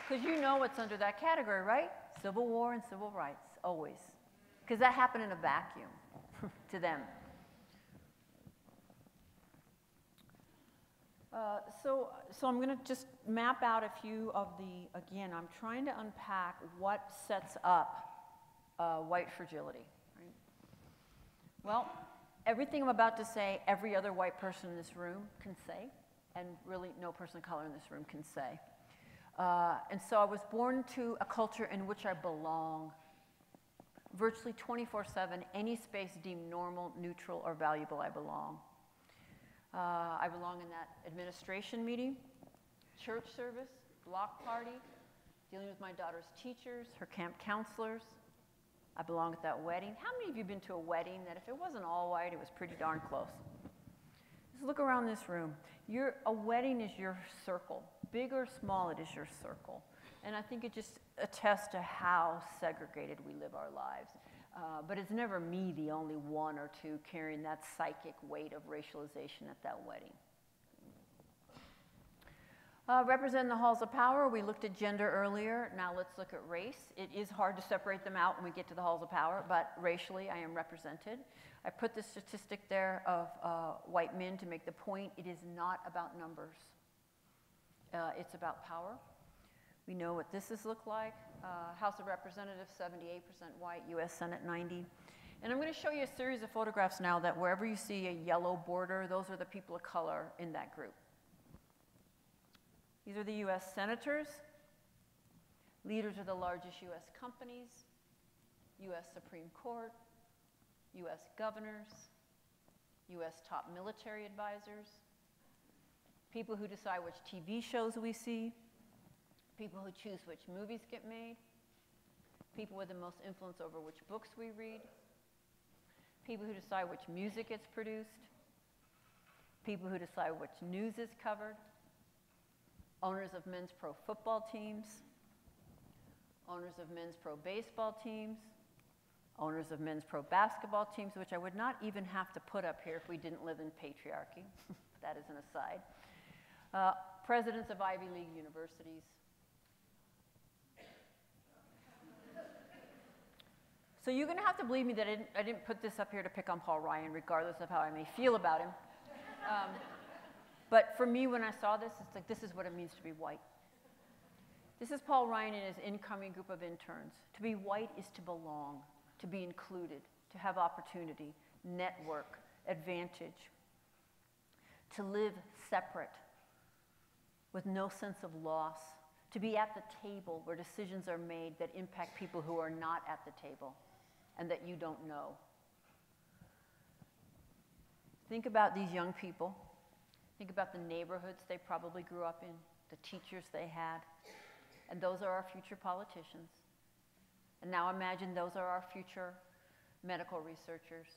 Because you know what's under that category, right? Civil War and civil rights, always. Because that happened in a vacuum to them. So I'm going to just map out a few of the, again, I'm trying to unpack what sets up white fragility. Right? Well, everything I'm about to say, every other white person in this room can say, and really no person of color in this room can say. And so I was born to a culture in which I belong. Virtually 24/7, any space deemed normal, neutral, or valuable, I belong. I belong in that administration meeting, church service, block party, dealing with my daughter's teachers, her camp counselors. I belong at that wedding. How many of you have been to a wedding that if it wasn't all white, it was pretty darn close? Just look around this room. A wedding is your circle. Big or small, it is your circle. And I think it just attests to how segregated we live our lives. But it's never me, the only one or two, carrying that psychic weight of racialization at that wedding. Representing the halls of power, we looked at gender earlier. Now let's look at race. It is hard to separate them out when we get to the halls of power, but racially I am represented. I put the statistic there of white men to make the point it is not about numbers. It's about power. We know what this has looked like. House of Representatives, 78% white, US Senate, 90. And I'm going to show you a series of photographs now that wherever you see a yellow border, those are the people of color in that group. These are the US senators, leaders of the largest US companies, US Supreme Court, US governors, US top military advisors, people who decide which TV shows we see, people who choose which movies get made, people with the most influence over which books we read, people who decide which music gets produced, people who decide which news is covered, owners of men's pro football teams, owners of men's pro baseball teams, owners of men's pro basketball teams, which I would not even have to put up here if we didn't live in patriarchy. That is an aside. Presidents of Ivy League universities. So you're going to have to believe me that I didn't put this up here to pick on Paul Ryan, regardless of how I may feel about him. But for me, when I saw this, it's like, this is what it means to be white. This is Paul Ryan and his incoming group of interns. To be white is to belong, to be included, to have opportunity, network, advantage, to live separate with no sense of loss, to be at the table where decisions are made that impact people who are not at the table and that you don't know. Think about these young people. Think about the neighborhoods they probably grew up in, the teachers they had, and those are our future politicians. And now imagine those are our future medical researchers.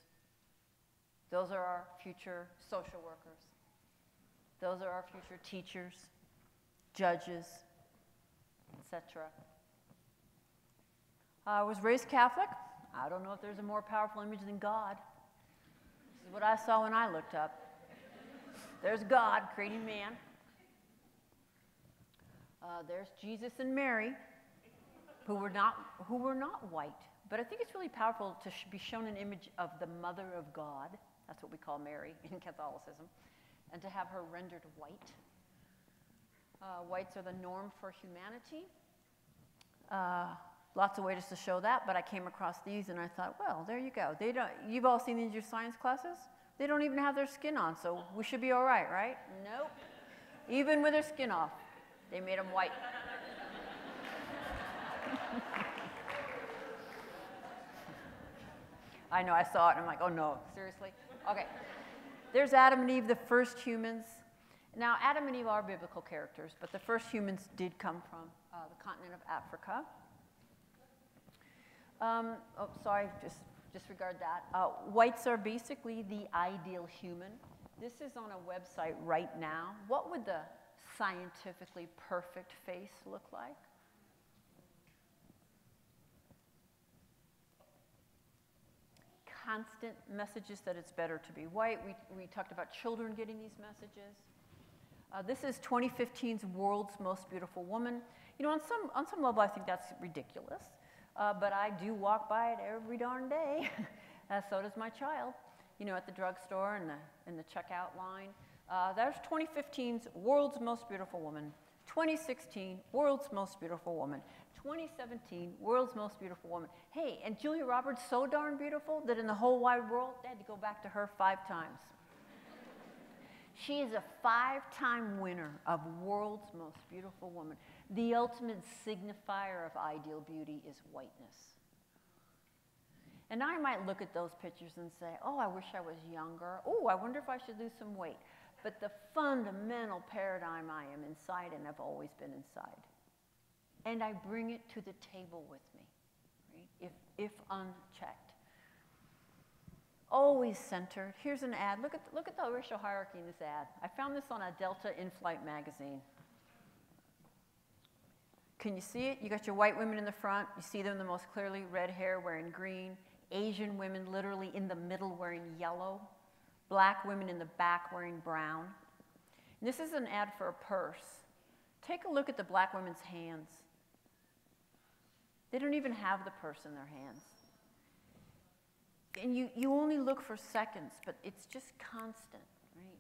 Those are our future social workers. Those are our future teachers, judges, etc. I was raised Catholic. I don't know if there's a more powerful image than God. This is what I saw when I looked up. There's God creating man. There's Jesus and Mary, who were not white. But I think it's really powerful to be shown an image of the Mother of God. That's what we call Mary in Catholicism. And to have her rendered white. Whites are the norm for humanity. Lots of ways to show that, but I came across these and I thought, well, there you go. You've all seen these in your science classes? They don't even have their skin on, so we should be all right, right? Nope. Even with their skin off, they made them white. I know, I saw it, and I'm like, oh no, seriously? Okay. There's Adam and Eve, the first humans. Now, Adam and Eve are biblical characters, but the first humans did come from the continent of Africa. Oh, sorry, just disregard that. Whites are basically the ideal human. This is on a website right now. What would the scientifically perfect face look like? Constant messages that it's better to be white. We talked about children getting these messages. This is 2015's World's Most Beautiful Woman. You know, on some level, I think that's ridiculous. But I do walk by it every darn day. So does my child. You know, at the drugstore and in the checkout line. There's 2015's World's Most Beautiful Woman. 2016, World's Most Beautiful Woman. 2017, World's Most Beautiful Woman. Hey, and Julia Roberts so darn beautiful that in the whole wide world, they had to go back to her 5 times. She is a 5-time winner of World's Most Beautiful Woman. The ultimate signifier of ideal beauty is whiteness. And I might look at those pictures and say, oh, I wish I was younger. Oh, I wonder if I should lose some weight. But the fundamental paradigm I am inside and have always been inside. And I bring it to the table with me, right? If unchecked. Always centered. Here's an ad. Look at the racial hierarchy in this ad. I found this on a Delta in-flight magazine. Can you see it? You got your white women in the front. You see them the most clearly, red hair, wearing green. Asian women literally in the middle wearing yellow, black women in the back wearing brown. And this is an ad for a purse. Take a look at the black women's hands. They don't even have the purse in their hands. And you only look for seconds, but it's just constant, right?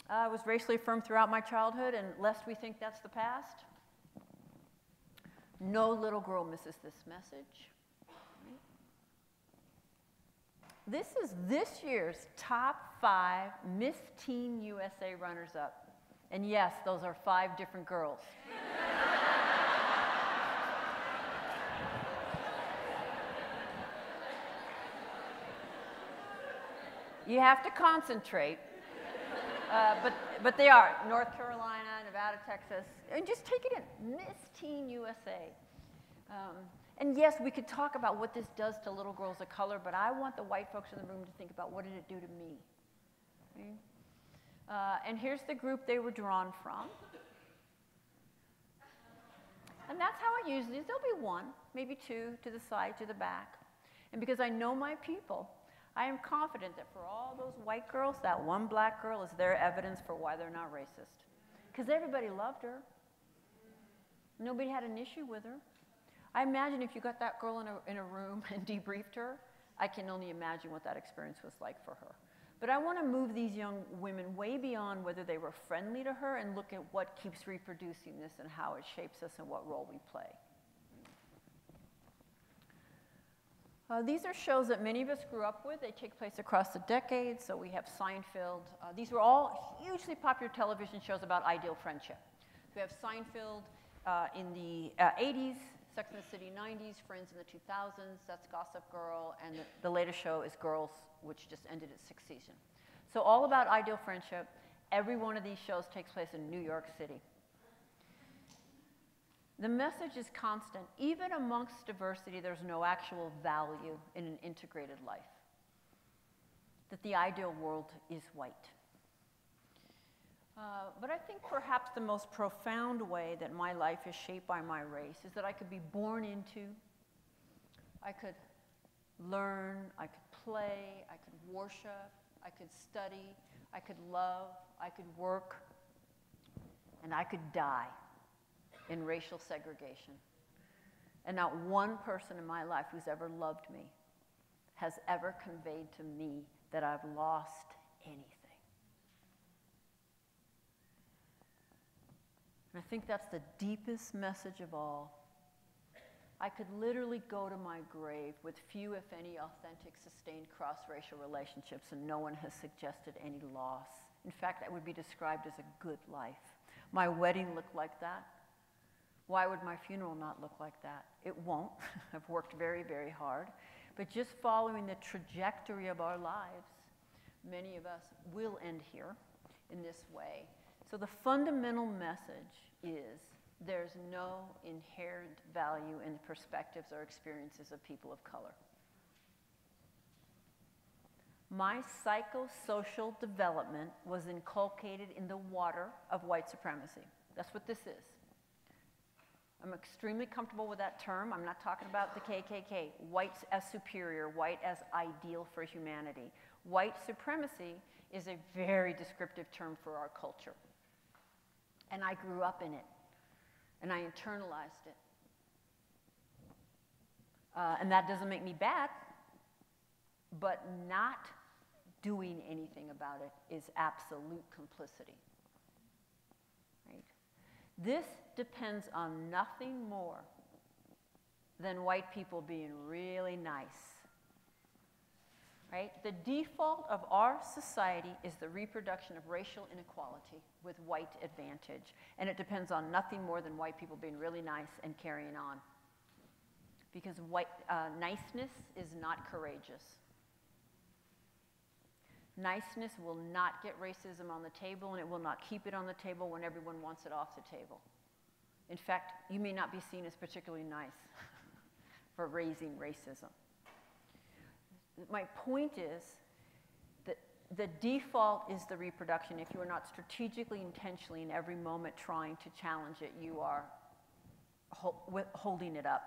I was racially affirmed throughout my childhood, and lest we think that's the past, no little girl misses this message. Right? This is this year's top 5 Miss Teen USA runners-up. And yes, those are 5 different girls. You have to concentrate, but they are North Carolina, Nevada, Texas, and just take it in, Miss Teen USA. And yes, we could talk about what this does to little girls of color, but I want the white folks in the room to think about what did it do to me. Okay? And here's the group they were drawn from. And that's how I usually is. There'll be 1, maybe 2 to the side, to the back. And because I know my people, I am confident that for all those white girls, that one black girl is their evidence for why they're not racist. Because everybody loved her. Nobody had an issue with her. I imagine if you got that girl in a room and debriefed her, I can only imagine what that experience was like for her. But I want to move these young women way beyond whether they were friendly to her and look at what keeps reproducing this and how it shapes us and what role we play. These are shows that many of us grew up with. They take place across the decades. So we have Seinfeld. These were all hugely popular television shows about ideal friendship. We have Seinfeld in the 80s, Sex and the City 90s, Friends in the 2000s, that's Gossip Girl, and the latest show is Girls, which just ended its 6th season. So all about ideal friendship. Every one of these shows takes place in New York City. The message is constant. Even amongst diversity, there's no actual value in an integrated life. That the ideal world is white. But I think perhaps the most profound way that my life is shaped by my race is that I could be born into, I could learn, I could play, I could worship, I could study, I could love, I could work, and I could die in racial segregation. And not one person in my life who's ever loved me has ever conveyed to me that I've lost anything. And I think that's the deepest message of all. I could literally go to my grave with few, if any, authentic, sustained cross-racial relationships, and no one has suggested any loss. In fact, that would be described as a good life. My wedding looked like that. Why would my funeral not look like that? It won't. I've worked very, very hard. But just following the trajectory of our lives, many of us will end here in this way. So the fundamental message is there's no inherent value in the perspectives or experiences of people of color. My psychosocial development was inculcated in the water of white supremacy. That's what this is. I'm extremely comfortable with that term. I'm not talking about the KKK. White as superior, white as ideal for humanity. White supremacy is a very descriptive term for our culture. And I grew up in it. And I internalized it. And that doesn't make me bad. But not doing anything about it is absolute complicity. Right? This depends on nothing more than white people being really nice. Right? The default of our society is the reproduction of racial inequality with white advantage. And it depends on nothing more than white people being really nice and carrying on. Because niceness is not courageous. Niceness will not get racism on the table, and it will not keep it on the table when everyone wants it off the table. In fact, you may not be seen as particularly nice for raising racism. My point is that the default is the reproduction. If you are not strategically, intentionally, in every moment trying to challenge it, you are holding it up.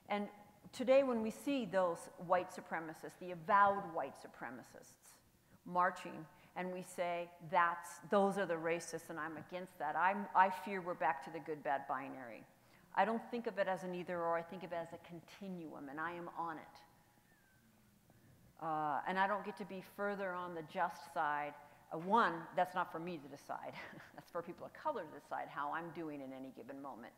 And today when we see those white supremacists, the avowed white supremacists, marching, and we say, those are the racists and I'm against that, I fear we're back to the good-bad binary. I don't think of it as an either or, I think of it as a continuum, and I am on it. And I don't get to be further on the just side. One, that's not for me to decide. That's for people of color to decide how I'm doing in any given moment.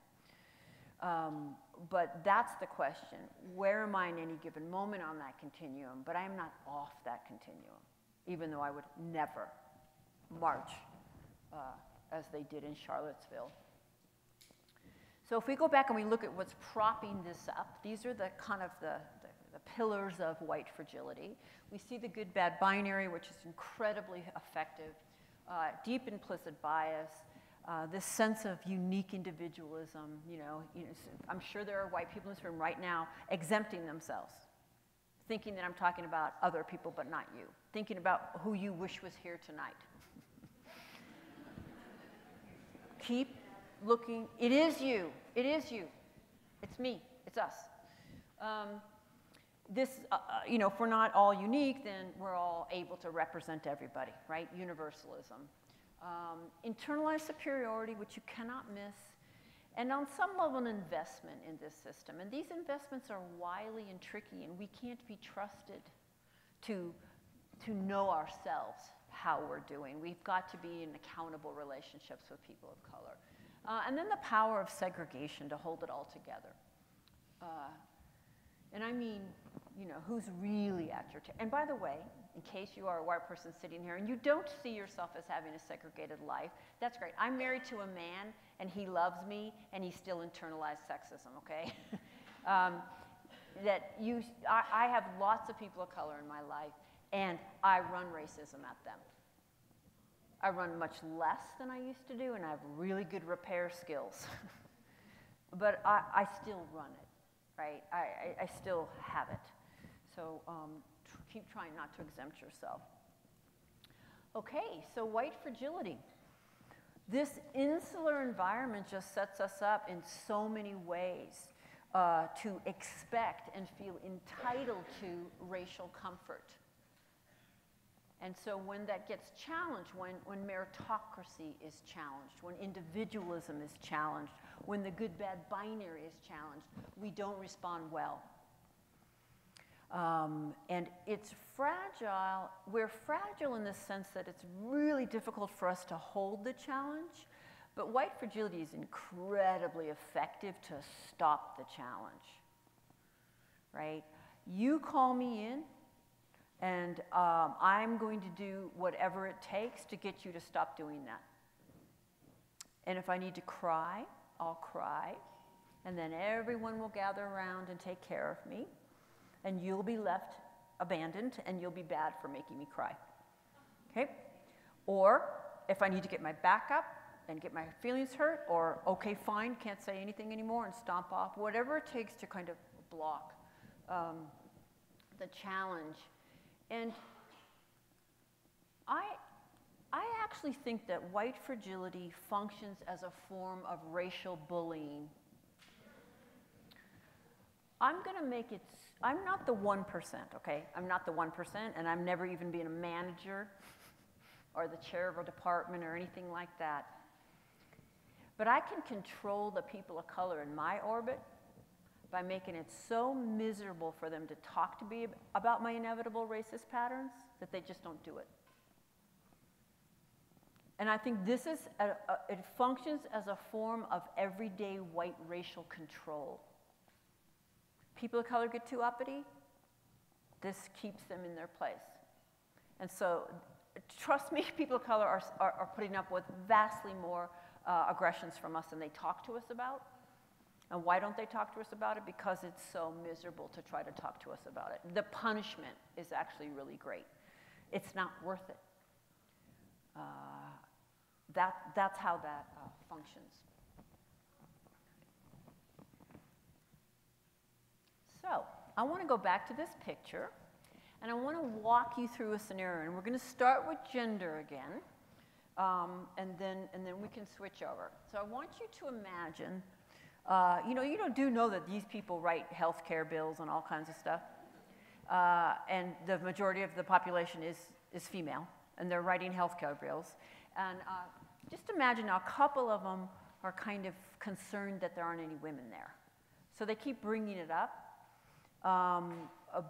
But that's the question. Where am I in any given moment on that continuum? But I am not off that continuum, even though I would never march as they did in Charlottesville. So if we go back and we look at what's propping this up, these are the kind of the pillars of white fragility. We see the good-bad binary, which is incredibly effective, deep implicit bias, this sense of unique individualism. I'm sure there are white people in this room right now exempting themselves, thinking that I'm talking about other people but not you, thinking about who you wish was here tonight. Keep looking. It is you. It is you. It's me. It's us. If we're not all unique, then we're all able to represent everybody, right? Universalism. Internalized superiority, which you cannot miss, and on some level an investment in this system. And these investments are wily and tricky, and we can't be trusted to know ourselves how we're doing. We've got to be in accountable relationships with people of color. And then the power of segregation to hold it all together. And I mean, who's really at your table. And by the way, in case you are a white person sitting here and you don't see yourself as having a segregated life, that's great. I'm married to a man, and he loves me, and he still internalized sexism, okay? I have lots of people of color in my life, and I run racism at them. I run much less than I used to do, and I have really good repair skills. But I still run it, right? I still have it. So keep trying not to exempt yourself. Okay, so white fragility. This insular environment just sets us up in so many ways to expect and feel entitled to racial comfort. And so when that gets challenged, when meritocracy is challenged, when individualism is challenged, when the good-bad binary is challenged, we don't respond well. And it's fragile. We're fragile in the sense that it's really difficult for us to hold the challenge, but white fragility is incredibly effective to stop the challenge, right? You call me in, and I'm going to do whatever it takes to get you to stop doing that. And if I need to cry, I'll cry, and then everyone will gather around and take care of me, and you'll be left abandoned, and you'll be bad for making me cry, okay? Or if I need to get my back up and get my feelings hurt, or okay, fine, can't say anything anymore and stomp off, whatever it takes to kind of block the challenge. And I actually think that white fragility functions as a form of racial bullying. I'm going to make it, I'm not the 1%, okay? I'm not the 1%, and I'm never even been a manager or the chair of a department or anything like that. But I can control the people of color in my orbit by making it so miserable for them to talk to me about my inevitable racist patterns that they just don't do it. And I think this is, it functions as a form of everyday white racial control. People of color get too uppity, this keeps them in their place. And so, trust me, people of color are putting up with vastly more aggressions from us than they talk to us about. And why don't they talk to us about it? Because it's so miserable to try to talk to us about it. The punishment is actually really great. It's not worth it. That's how that functions. So I want to go back to this picture, and I want to walk you through a scenario. And we're going to start with gender again, and then we can switch over. So I want you to imagine do know that these people write health care bills and all kinds of stuff. And the majority of the population is female, and they're writing health care bills. And just imagine now, a couple of them are kind of concerned that there aren't any women there. So they keep bringing it up,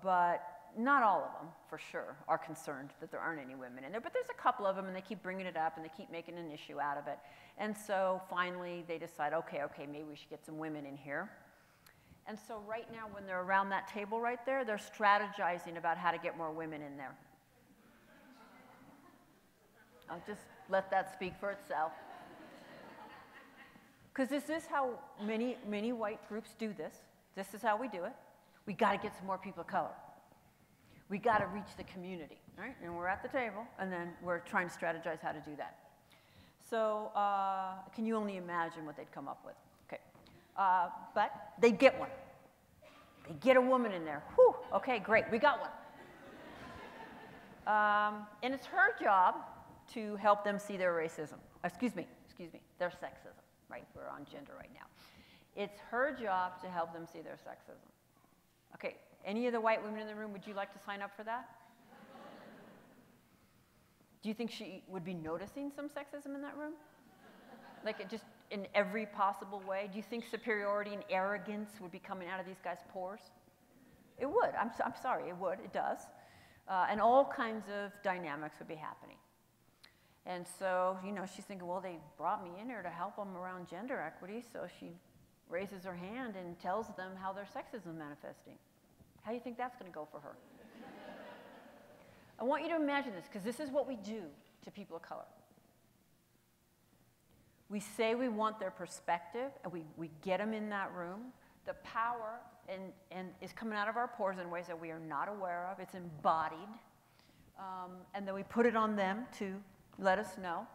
but not all of them, for sure, are concerned that there aren't any women in there. But there's a couple of them, and they keep bringing it up, and they keep making an issue out of it. And so finally, they decide, okay, maybe we should get some women in here. And so right now, when they're around that table right there, they're strategizing about how to get more women in there. I'll just let that speak for itself. Because this is how many white groups do this. This is how we do it. We got to get some more people of color. We got to reach the community, right? And we're at the table, and then we're trying to strategize how to do that. So can you only imagine what they'd come up with? Okay. But they get one. They get a woman in there. Whew, okay, great, we got one. And it's her job to help them see their racism. Excuse me, their sexism, right? We're on gender right now. It's her job to help them see their sexism. Okay, any of the white women in the room, would you like to sign up for that? Do you think she would be noticing some sexism in that room? Like just in every possible way? Do you think superiority and arrogance would be coming out of these guys' pores? It would. I'm sorry, it would. It does. And all kinds of dynamics would be happening. And so, she's thinking, well, they brought me in here to help them around gender equity, so she raises her hand and tells them how their sexism is manifesting. How do you think that's going to go for her? I want you to imagine this, because this is what we do to people of color. We say we want their perspective, and we get them in that room. The power and is coming out of our pores in ways that we are not aware of. It's embodied. And then we put it on them to let us know.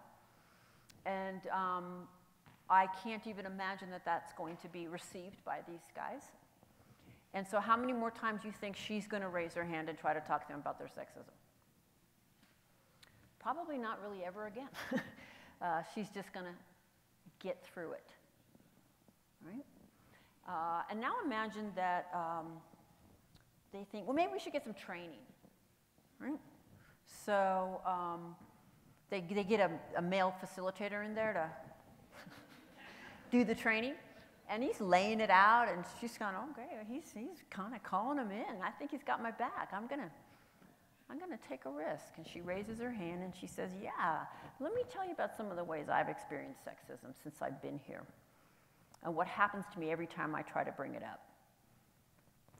And I can't even imagine that that's going to be received by these guys. And so how many more times do you think she's going to raise her hand and try to talk to them about their sexism? Probably not really ever again. She's just going to get through it, right? And now imagine that they think, well, maybe we should get some training, right? So they get a male facilitator in there to do the training, and he's laying it out, and she's going, okay, he's kind of calling him in. I think he's got my back. I'm gonna take a risk. And she raises her hand and she says, yeah, let me tell you about some of the ways I've experienced sexism since I've been here, and what happens to me every time I try to bring it up.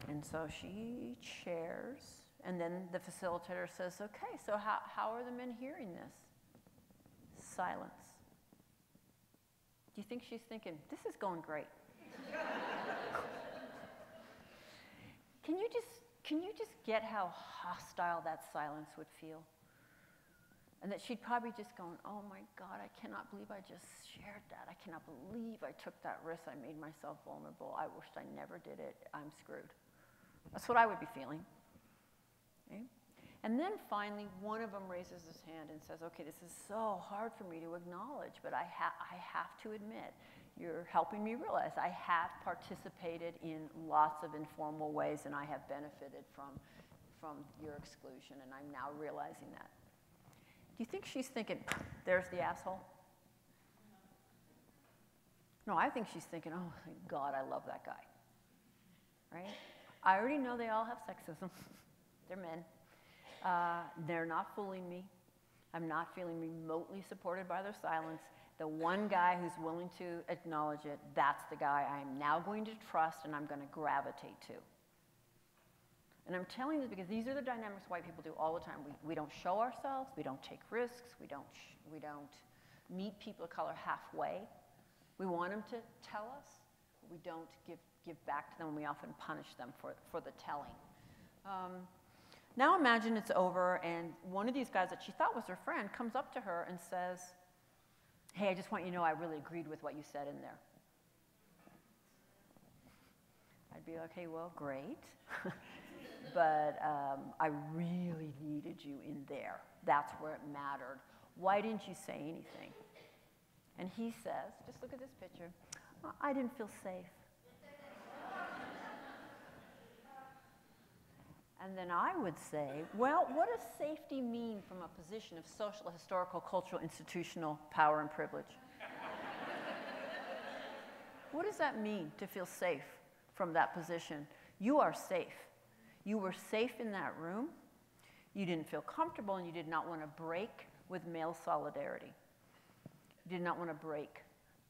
And so she chairs, and then the facilitator says, okay, so how are the men hearing this? Silence. Do you think she's thinking, this is going great? Can you just get how hostile that silence would feel? And that she'd probably just gone, oh my God, I cannot believe I just shared that. I cannot believe I took that risk. I made myself vulnerable. I wished I never did it. I'm screwed. That's what I would be feeling. Okay? And then finally, one of them raises his hand and says, okay, this is so hard for me to acknowledge, but I have to admit, you're helping me realize I have participated in lots of informal ways, and I have benefited from your exclusion, and I'm now realizing that. Do you think she's thinking, there's the asshole? No, I think she's thinking, oh, thank God, I love that guy. Right? I already know they all have sexism. They're men. They're not fooling me. I'm not feeling remotely supported by their silence. The one guy who's willing to acknowledge it, that's the guy I'm now going to trust and I'm going to gravitate to. And I'm telling you this because these are the dynamics white people do all the time. We don't show ourselves. We don't take risks. We don't meet people of color halfway. We want them to tell us. We don't give back to them. We often punish them for the telling. Now imagine it's over, and one of these guys that she thought was her friend comes up to her and says, hey, I just want you to know I really agreed with what you said in there. I'd be like, okay, well, great. But I really needed you in there. That's where it mattered. Why didn't you say anything? And he says, just look at this picture, I didn't feel safe. And then I would say, well, what does safety mean from a position of social, historical, cultural, institutional power and privilege? What does that mean to feel safe from that position? You are safe. You were safe in that room. You didn't feel comfortable, and you did not want to break with male solidarity. You did not want to break,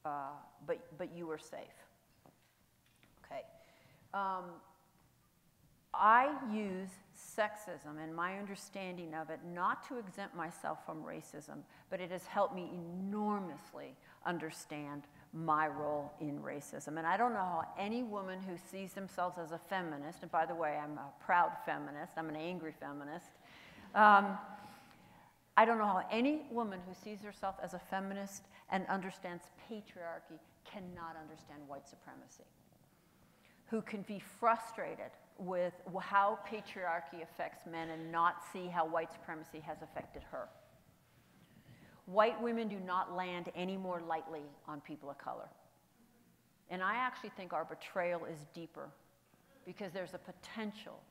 but you were safe. Okay. I use sexism and my understanding of it not to exempt myself from racism, but it has helped me enormously understand my role in racism. And I don't know how any woman who sees themselves as a feminist, and by the way, I'm a proud feminist, I'm an angry feminist, I don't know how any woman who sees herself as a feminist and understands patriarchy cannot understand white supremacy, who can be frustrated with how patriarchy affects men and not see how white supremacy has affected her. White women do not land any more lightly on people of color. And I actually think our betrayal is deeper because there's a potential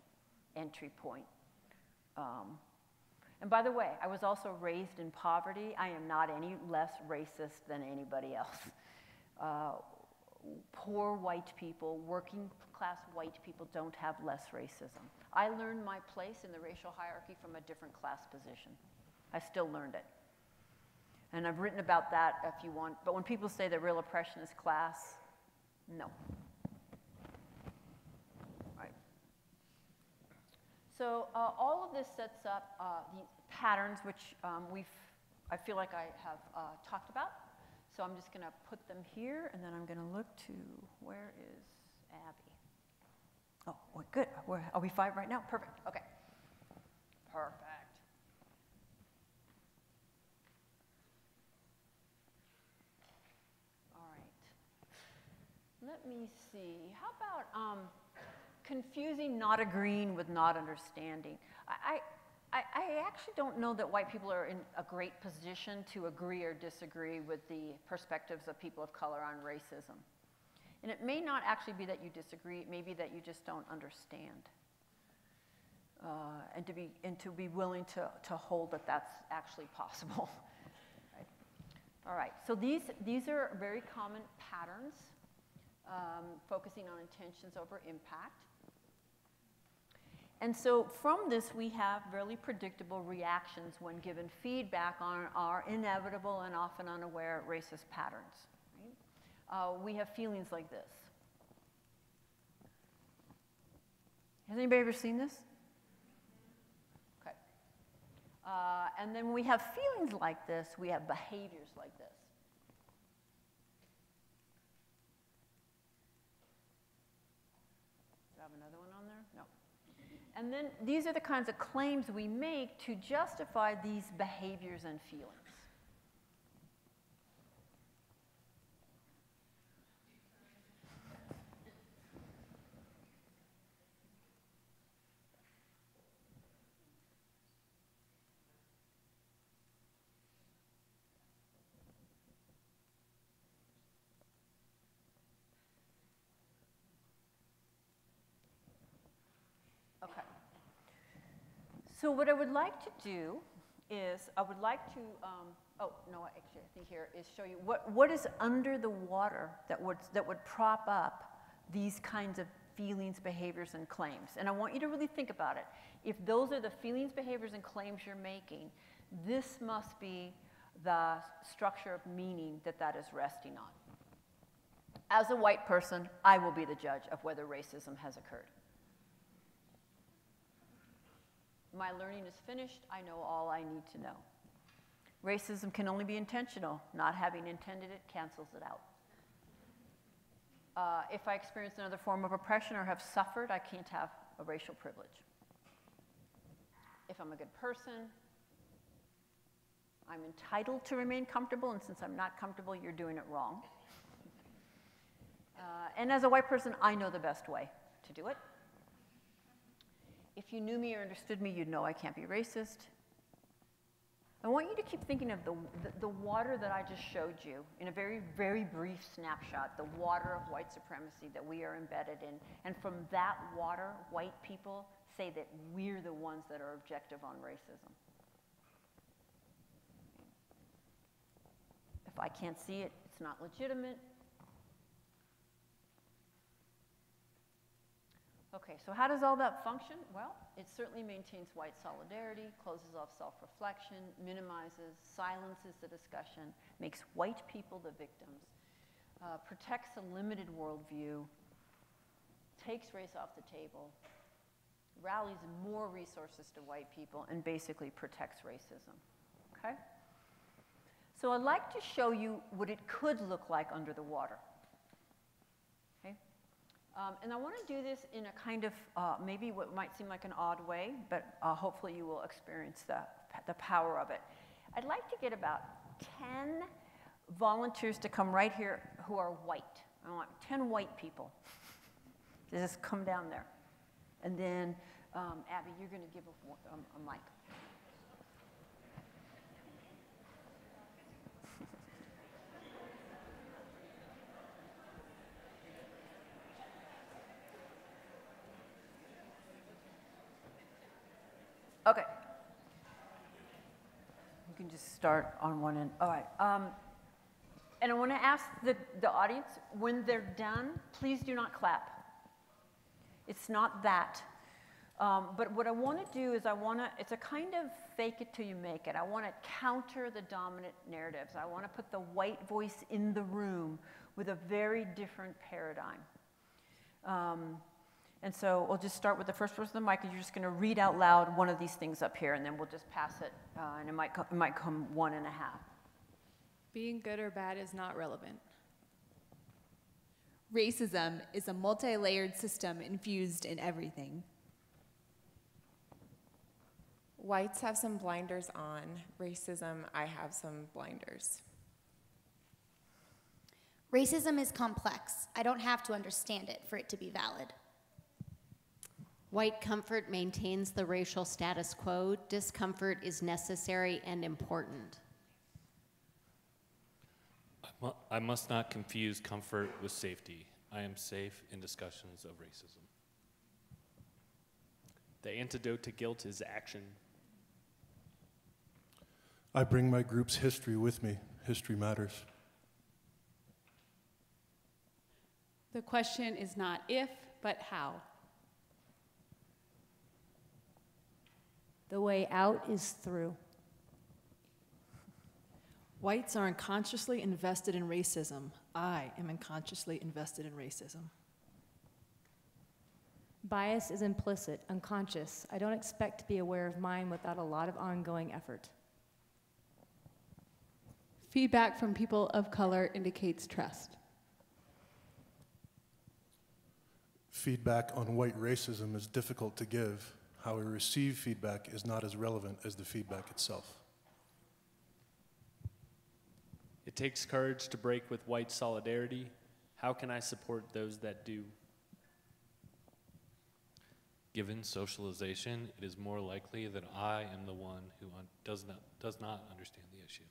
entry point. And by the way, I was also raised in poverty. I am not any less racist than anybody else. Poor white people, working class white people don't have less racism. I learned my place in the racial hierarchy from a different class position. I still learned it. And I've written about that if you want, but when people say that real oppression is class, no. Right. So all of this sets up the patterns which I feel like I have talked about. So I'm just going to put them here, and then I'm going to look to, where is Abby? Oh, well, good. Are we 5 right now? Perfect. Okay. Perfect. All right. Let me see. How about confusing not agreeing with not understanding? I actually don't know that white people are in a great position to agree or disagree with the perspectives of people of color on racism. And it may not actually be that you disagree, it may be that you just don't understand. And to be willing to hold that that's actually possible. Right? All right, so these are very common patterns, focusing on intentions over impact. And so from this, we have really predictable reactions when given feedback on our inevitable and often unaware racist patterns. Right? We have feelings like this. Has anybody ever seen this? Okay. And then when we have feelings like this, we have behaviors like this. Do I have another one on there? No. And then these are the kinds of claims we make to justify these behaviors and feelings. Okay. So what I would like to do is I would like to, actually I think here is show you what is under the water that would prop up these kinds of feelings, behaviors, and claims. And I want you to really think about it. If those are the feelings, behaviors, and claims you're making, this must be the structure of meaning that is resting on. As a white person, I will be the judge of whether racism has occurred. My learning is finished. I know all I need to know. Racism can only be intentional. Not having intended it cancels it out. If I experience another form of oppression or have suffered, I can't have a racial privilege. If I'm a good person, I'm entitled to remain comfortable, and since I'm not comfortable, you're doing it wrong. And as a white person, I know the best way to do it. If you knew me or understood me, you'd know I can't be racist. I want you to keep thinking of the water that I just showed you in a very, very brief snapshot, the water of white supremacy that we are embedded in. And from that water, white people say that we're the ones that are objective on racism. If I can't see it, it's not legitimate. Okay, so how does all that function? Well, it certainly maintains white solidarity, closes off self-reflection, minimizes, silences the discussion, makes white people the victims, protects a limited worldview, takes race off the table, rallies more resources to white people, and basically protects racism. Okay? So I'd like to show you what it could look like under the water. Okay? And I want to do this in a kind of maybe what might seem like an odd way, but hopefully you will experience the power of it. I'd like to get about 10 volunteers to come right here who are white. I want 10 white people to just come down there. And then, Abby, you're going to give a mic. Okay. You can just start on one end. All right. And I want to ask the audience, when they're done, please do not clap. It's not that. But what I want to do is it's a kind of fake it till you make it. I want to counter the dominant narratives. I want to put the white voice in the room with a very different paradigm. And so we'll just start with the first person on the mic, and you're just going to read out loud one of these things up here, and then we'll just pass it, and it might come 1.5. Being good or bad is not relevant. Racism is a multi-layered system infused in everything. Whites have some blinders on. Racism, I have some blinders. Racism is complex. I don't have to understand it for it to be valid. White comfort maintains the racial status quo. Discomfort is necessary and important. I must not confuse comfort with safety. I am safe in discussions of racism. The antidote to guilt is action. I bring my group's history with me. History matters. The question is not if, but how. The way out is through. Whites are unconsciously invested in racism. I am unconsciously invested in racism. Bias is implicit, unconscious. I don't expect to be aware of mine without a lot of ongoing effort. Feedback from people of color indicates trust. Feedback on white racism is difficult to give. How we receive feedback is not as relevant as the feedback itself. It takes courage to break with white solidarity. How can I support those that do? Given socialization, it is more likely that I am the one who does not understand the issue.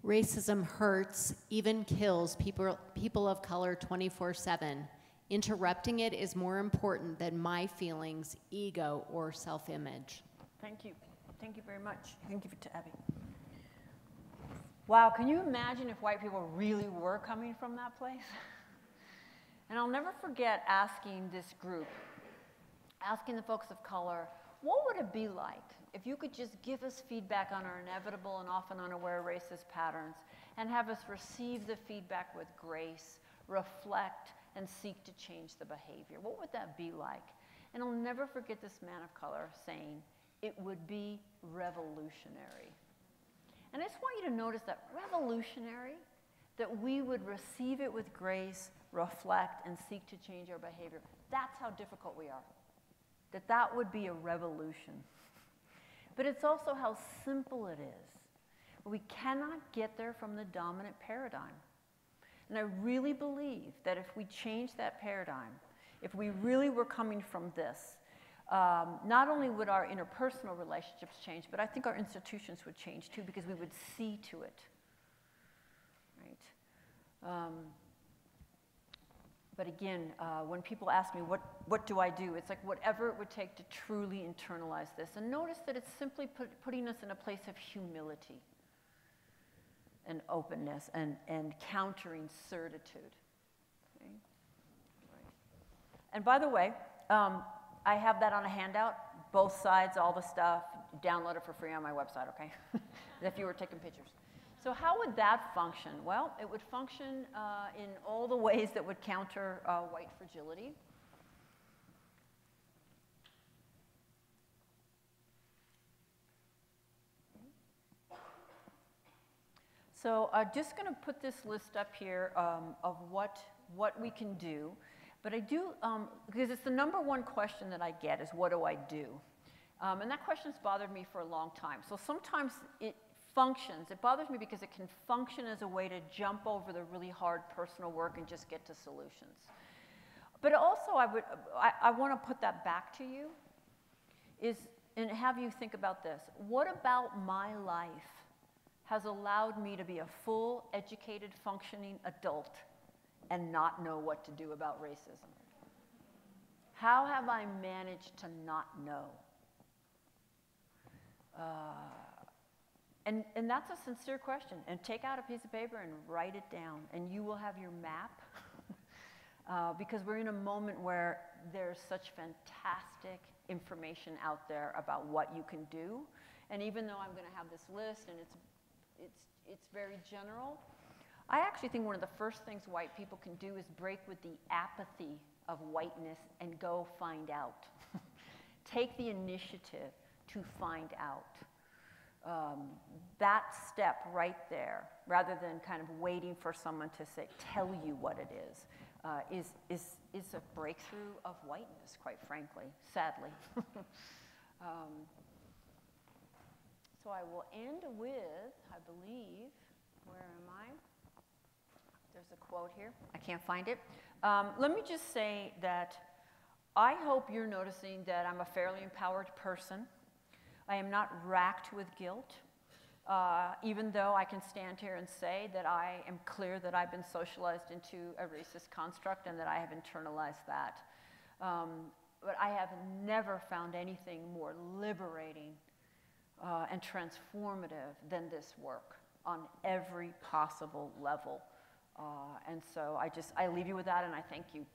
Racism hurts, even kills people of color 24/7. Interrupting it is more important than my feelings, ego, or self-image. Thank you. Thank you very much. Thank you to Abby. Wow, can you imagine if white people really were coming from that place? And I'll never forget asking this group, asking the folks of color, what would it be like if you could just give us feedback on our inevitable and often unaware racist patterns and have us receive the feedback with grace, reflect, and seek to change the behavior? What would that be like? And I'll never forget this man of color saying, it would be revolutionary. And I just want you to notice that revolutionary, that we would receive it with grace, reflect, and seek to change our behavior. That's how difficult we are. That would be a revolution. But it's also how simple it is. We cannot get there from the dominant paradigm. And I really believe that if we change that paradigm, if we really were coming from this, not only would our interpersonal relationships change, but I think our institutions would change too, because we would see to it, right? But again, when people ask me, what do I do? It's like whatever it would take to truly internalize this. And notice that it's simply putting us in a place of humility and openness and countering certitude. Okay? Right. And by the way, I have that on a handout, both sides, all the stuff. Download it for free on my website, okay? If you were taking pictures. So how would that function? Well, it would function in all the ways that would counter white fragility. So I'm just going to put this list up here of what we can do. But I do, because it's the number one question that I get is, what do I do? And that question's bothered me for a long time. So sometimes it functions. It bothers me because it can function as a way to jump over the really hard personal work and just get to solutions. But also I want to put that back to you and have you think about this. What about my life has allowed me to be a full, educated, functioning adult and not know what to do about racism? How have I managed to not know? And that's a sincere question. And take out a piece of paper and write it down, and you will have your map. Because we're in a moment where there's such fantastic information out there about what you can do. And even though I'm going to have this list, and it's very general, I actually think one of the first things white people can do is break with the apathy of whiteness and go find out. Take the initiative to find out. That step right there, rather than kind of waiting for someone to say, tell you what it is a breakthrough of whiteness, quite frankly, sadly. So I will end with, I believe, where am I? There's a quote here. I can't find it. Let me just say that I hope you're noticing that I'm a fairly empowered person. I am not racked with guilt, even though I can stand here and say that I am clear that I've been socialized into a racist construct and that I have internalized that. But I have never found anything more liberating and transformative than this work on every possible level. And so I leave you with that, and I thank you